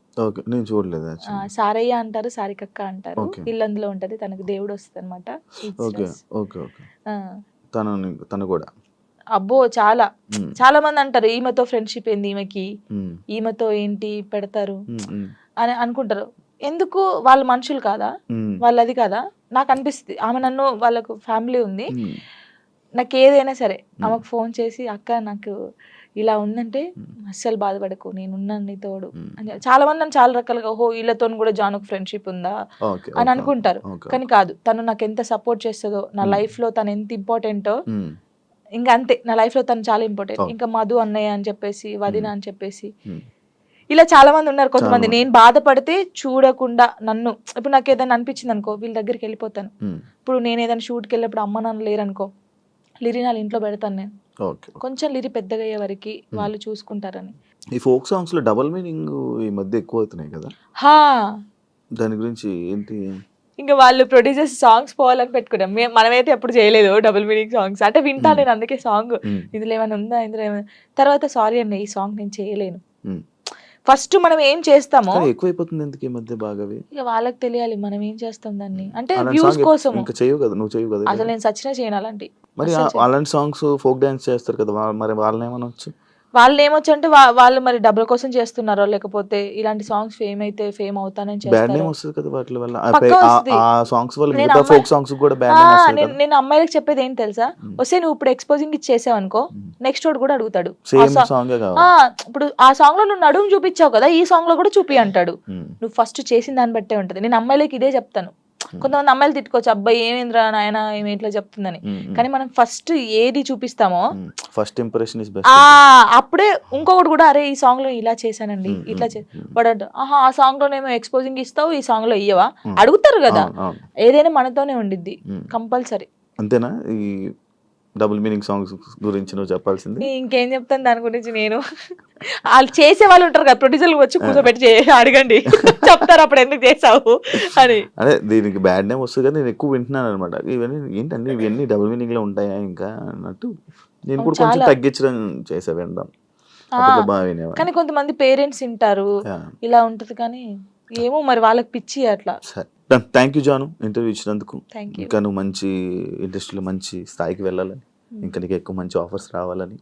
సారయ్య అంటారు, సారికక్క అంటారు. ఇల్లందులో ఉంటది, తనకు దేవుడు వస్తుంది అనమాట. తను కూడా అబ్బో చాలా మంది అంటారు ఈమెతో ఫ్రెండ్షిప్ ఏంది, ఈమెతో ఏంటి పెడతారు అని అనుకుంటారు. ఎందుకు? వాళ్ళ మనుషులు కాదా, వాళ్ళది కాదా? నాకు అనిపిస్తుంది ఆమె నన్ను, వాళ్ళకు ఫ్యామిలీ ఉంది, నాకు ఏదైనా సరే ఆమెకు ఫోన్ చేసి అక్క నాకు ఇలా ఉందంటే అస్సలు బాధపడకు, నేనున్నాను నీ తోడు అని. చాలా మంది నన్ను చాలా రకాలుగా ఓహో వీళ్ళతో కూడా జానుకు ఫ్రెండ్షిప్ ఉందా అని అనుకుంటారు. కానీ కాదు, తను నాకు ఎంత సపోర్ట్ చేస్తుందో, నా లైఫ్ లో తను ఎంత ఇంపార్టెంటో, ఇంకా అంతే. నా లైఫ్ లో తను చాలా ఇంపార్టెంట్. ఇంకా మధు అన్నయ్య అని చెప్పేసి, వదిన అని చెప్పేసి, ఇలా చాలా మంది ఉన్నారు. కొంతమంది నేను బాధపడితే చూడకుండా నన్ను, ఇప్పుడు నాకు ఏదైనా అనిపించింది అనుకో, వీళ్ళ దగ్గరికి వెళ్ళిపోతాను. ఇప్పుడు నేను ఏదైనా షూట్కి వెళ్ళినప్పుడు అమ్మ నాన్న లేరనుకో, లిరి నా ఇంట్లో పెడతాను నేను. కొంచెం లిరి పెద్దగా అయ్యే వరకు వాళ్ళు చూసుకుంటారని. ఈ ఫోక్ సాంగ్స్ లో డబుల్ మీనింగ్ ఈ మధ్య ఎక్కువ అవుతున్నాయి కదా, దాని గురించి ఏంటి? ఇంకా వాళ్ళు ప్రొడ్యూసర్స్ సాంగ్స్ పోవాలని పెట్టుకున్నాం. మనమైతే ఎప్పుడు చేయలేదు డబుల్ మీనింగ్ సాంగ్స్. అంటే వింటాను నేను, అందుకే సాంగ్ ఇందులో ఏమైనా ఉందా, ఇందులో ఏమైనా. తర్వాత సారీ అన్న, ఈ సాంగ్ నేను చేయలేను. ఫస్ట్ మనం ఏం చేస్తామో ఎక్కువైపోతుంది ఎందుకు ఈ మధ్య బాగా, ఇక వాళ్ళకి తెలియాలి మనం ఏం చేస్తాం దాన్ని. అంటే వ్యూస్ కోసం. అసలు నేను సచ్చినా చేయను అలాంటి. మరి అలాంటి సాంగ్స్ ఫోక్ డాన్స్ చేస్తారు కదా, మరి వాళ్ళని ఏమనొచ్చు? వాళ్ళు ఏమొచ్చు అంటే వాళ్ళు మరి డబ్బుల కోసం చేస్తున్నారో, లేకపోతే ఇలాంటి సాంగ్స్ ఫేమ్ అయితే ఫేమ్ అవుతానని చేస్తారు. నేను అమ్మాయిలకు చెప్పేది ఏంటి తెలుసా, వస్తే నువ్వు ఇప్పుడు ఎక్స్పోజింగ్ ఇచ్చేసావు అనుకో, నెక్స్ట్ వాడు కూడా అడుగుతాడు. ఇప్పుడు ఆ సాంగ్ లో నువ్వు నడుము చూపించావు కదా, ఈ సాంగ్ లో కూడా చూపి అంటాడు. నువ్వు ఫస్ట్ చేసిన దాన్ని బట్టే ఉంటది. నేను అమ్మాయిలకి ఇదే చెప్తాను. కొంతమంది అమ్మాయిలు తిట్టుకోవచ్చు, అబ్బాయి ఏమేంద్రా నాయన ఏమి ఇట్లా చెప్తుందని. కానీ మనం ఫస్ట్ ఏది చూపిస్తామో ఫస్ట్ ఇంప్రెషన్ ఇస్ బెస్ట్. అప్పుడే ఇంకొకటి కూడా, అరే ఈ సాంగ్ లో ఇలా చేశానండి, ఇట్లా వాడు ఆహా ఆ సాంగ్ లోనేమో ఎక్స్పోజింగ్ ఇస్తావు, ఈ సాంగ్ లో ఇయ్యవా అడుగుతారు కదా. ఏదైనా మనతోనే ఉండిద్ది కంపల్సరీ. అంతేనా? ఈ డబుల్ మీనింగ్ సాంగ్స్ గురించి నువ్వు చెప్పాల్సింది. ఇంకేం చెప్తాను దాని గురించి, నేను వాళ్ళు చేసే వాళ్ళు ఉంటారు కదా, ప్రొడ్యూసర్లు వచ్చి కూర్చోబెట్టి అడగండి, చెప్తారు అప్పుడు ఎందుకు చేసావు అని. అదే దీనికి బ్యాడ్ నేమ్ వస్తుంది కదా, నేను ఎక్కువ వింటున్నాను అనమాట. ఇవన్నీ ఏంటండి, ఇవన్నీ డబుల్ మీనింగ్ లో ఉంటాయా ఇంకా అన్నట్టు నేను కూడా కొంచెం తగ్గించడం చేసా వినడం. కానీ కొంతమంది పేరెంట్స్ వింటారు, ఇలా ఉంటది. కానీ ఏమో మరి వాళ్ళకి పిచ్చి అట్లా. థ్యాంక్ యూ జాను, ఇంటర్వ్యూ ఇచ్చినందుకు. ఇంకా నువ్వు మంచి ఇండస్ట్రీలో మంచి స్థాయికి వెళ్ళాలని, ఇంకా నీకు ఎక్కువ మంచి ఆఫర్స్ రావాలని,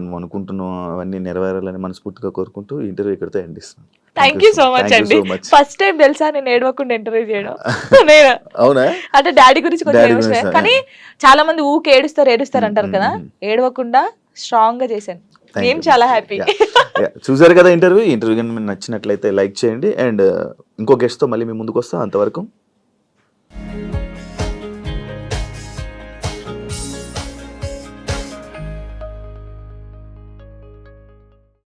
నువ్వు అనుకుంటున్నావు అవన్నీ నెరవేరాలని మనస్ఫూర్తిగా కోరుకుంటూ ఇంటర్వ్యూ ఇక్కడితో ఎండ్ ఇస్తున్నాను. థ్యాంక్ యూ సో మచ్ అండి. ఫస్ట్ టైం తెలుసా నేను ఏడవకుండా ఇంటర్వ్యూ చేయడం. అవునా? అంటే డాడీ గురించి కొంచెం ఏడుస్తాను, కానీ చాలా మంది ఊకే ఏడుస్తారు అంటారు కదా, ఏడవకుండా స్ట్రాంగ్ గా చేశాను. నేను చాలా హ్యాపీ. చూసారు కదా ఇంటర్వ్యూ కానీ మీకు నచ్చినట్లయితే లైక్ చేయండి. అండ్ ఇంకో గెస్ట్ తో మళ్ళీ మీ ముందుకు వస్తా. అంతవరకు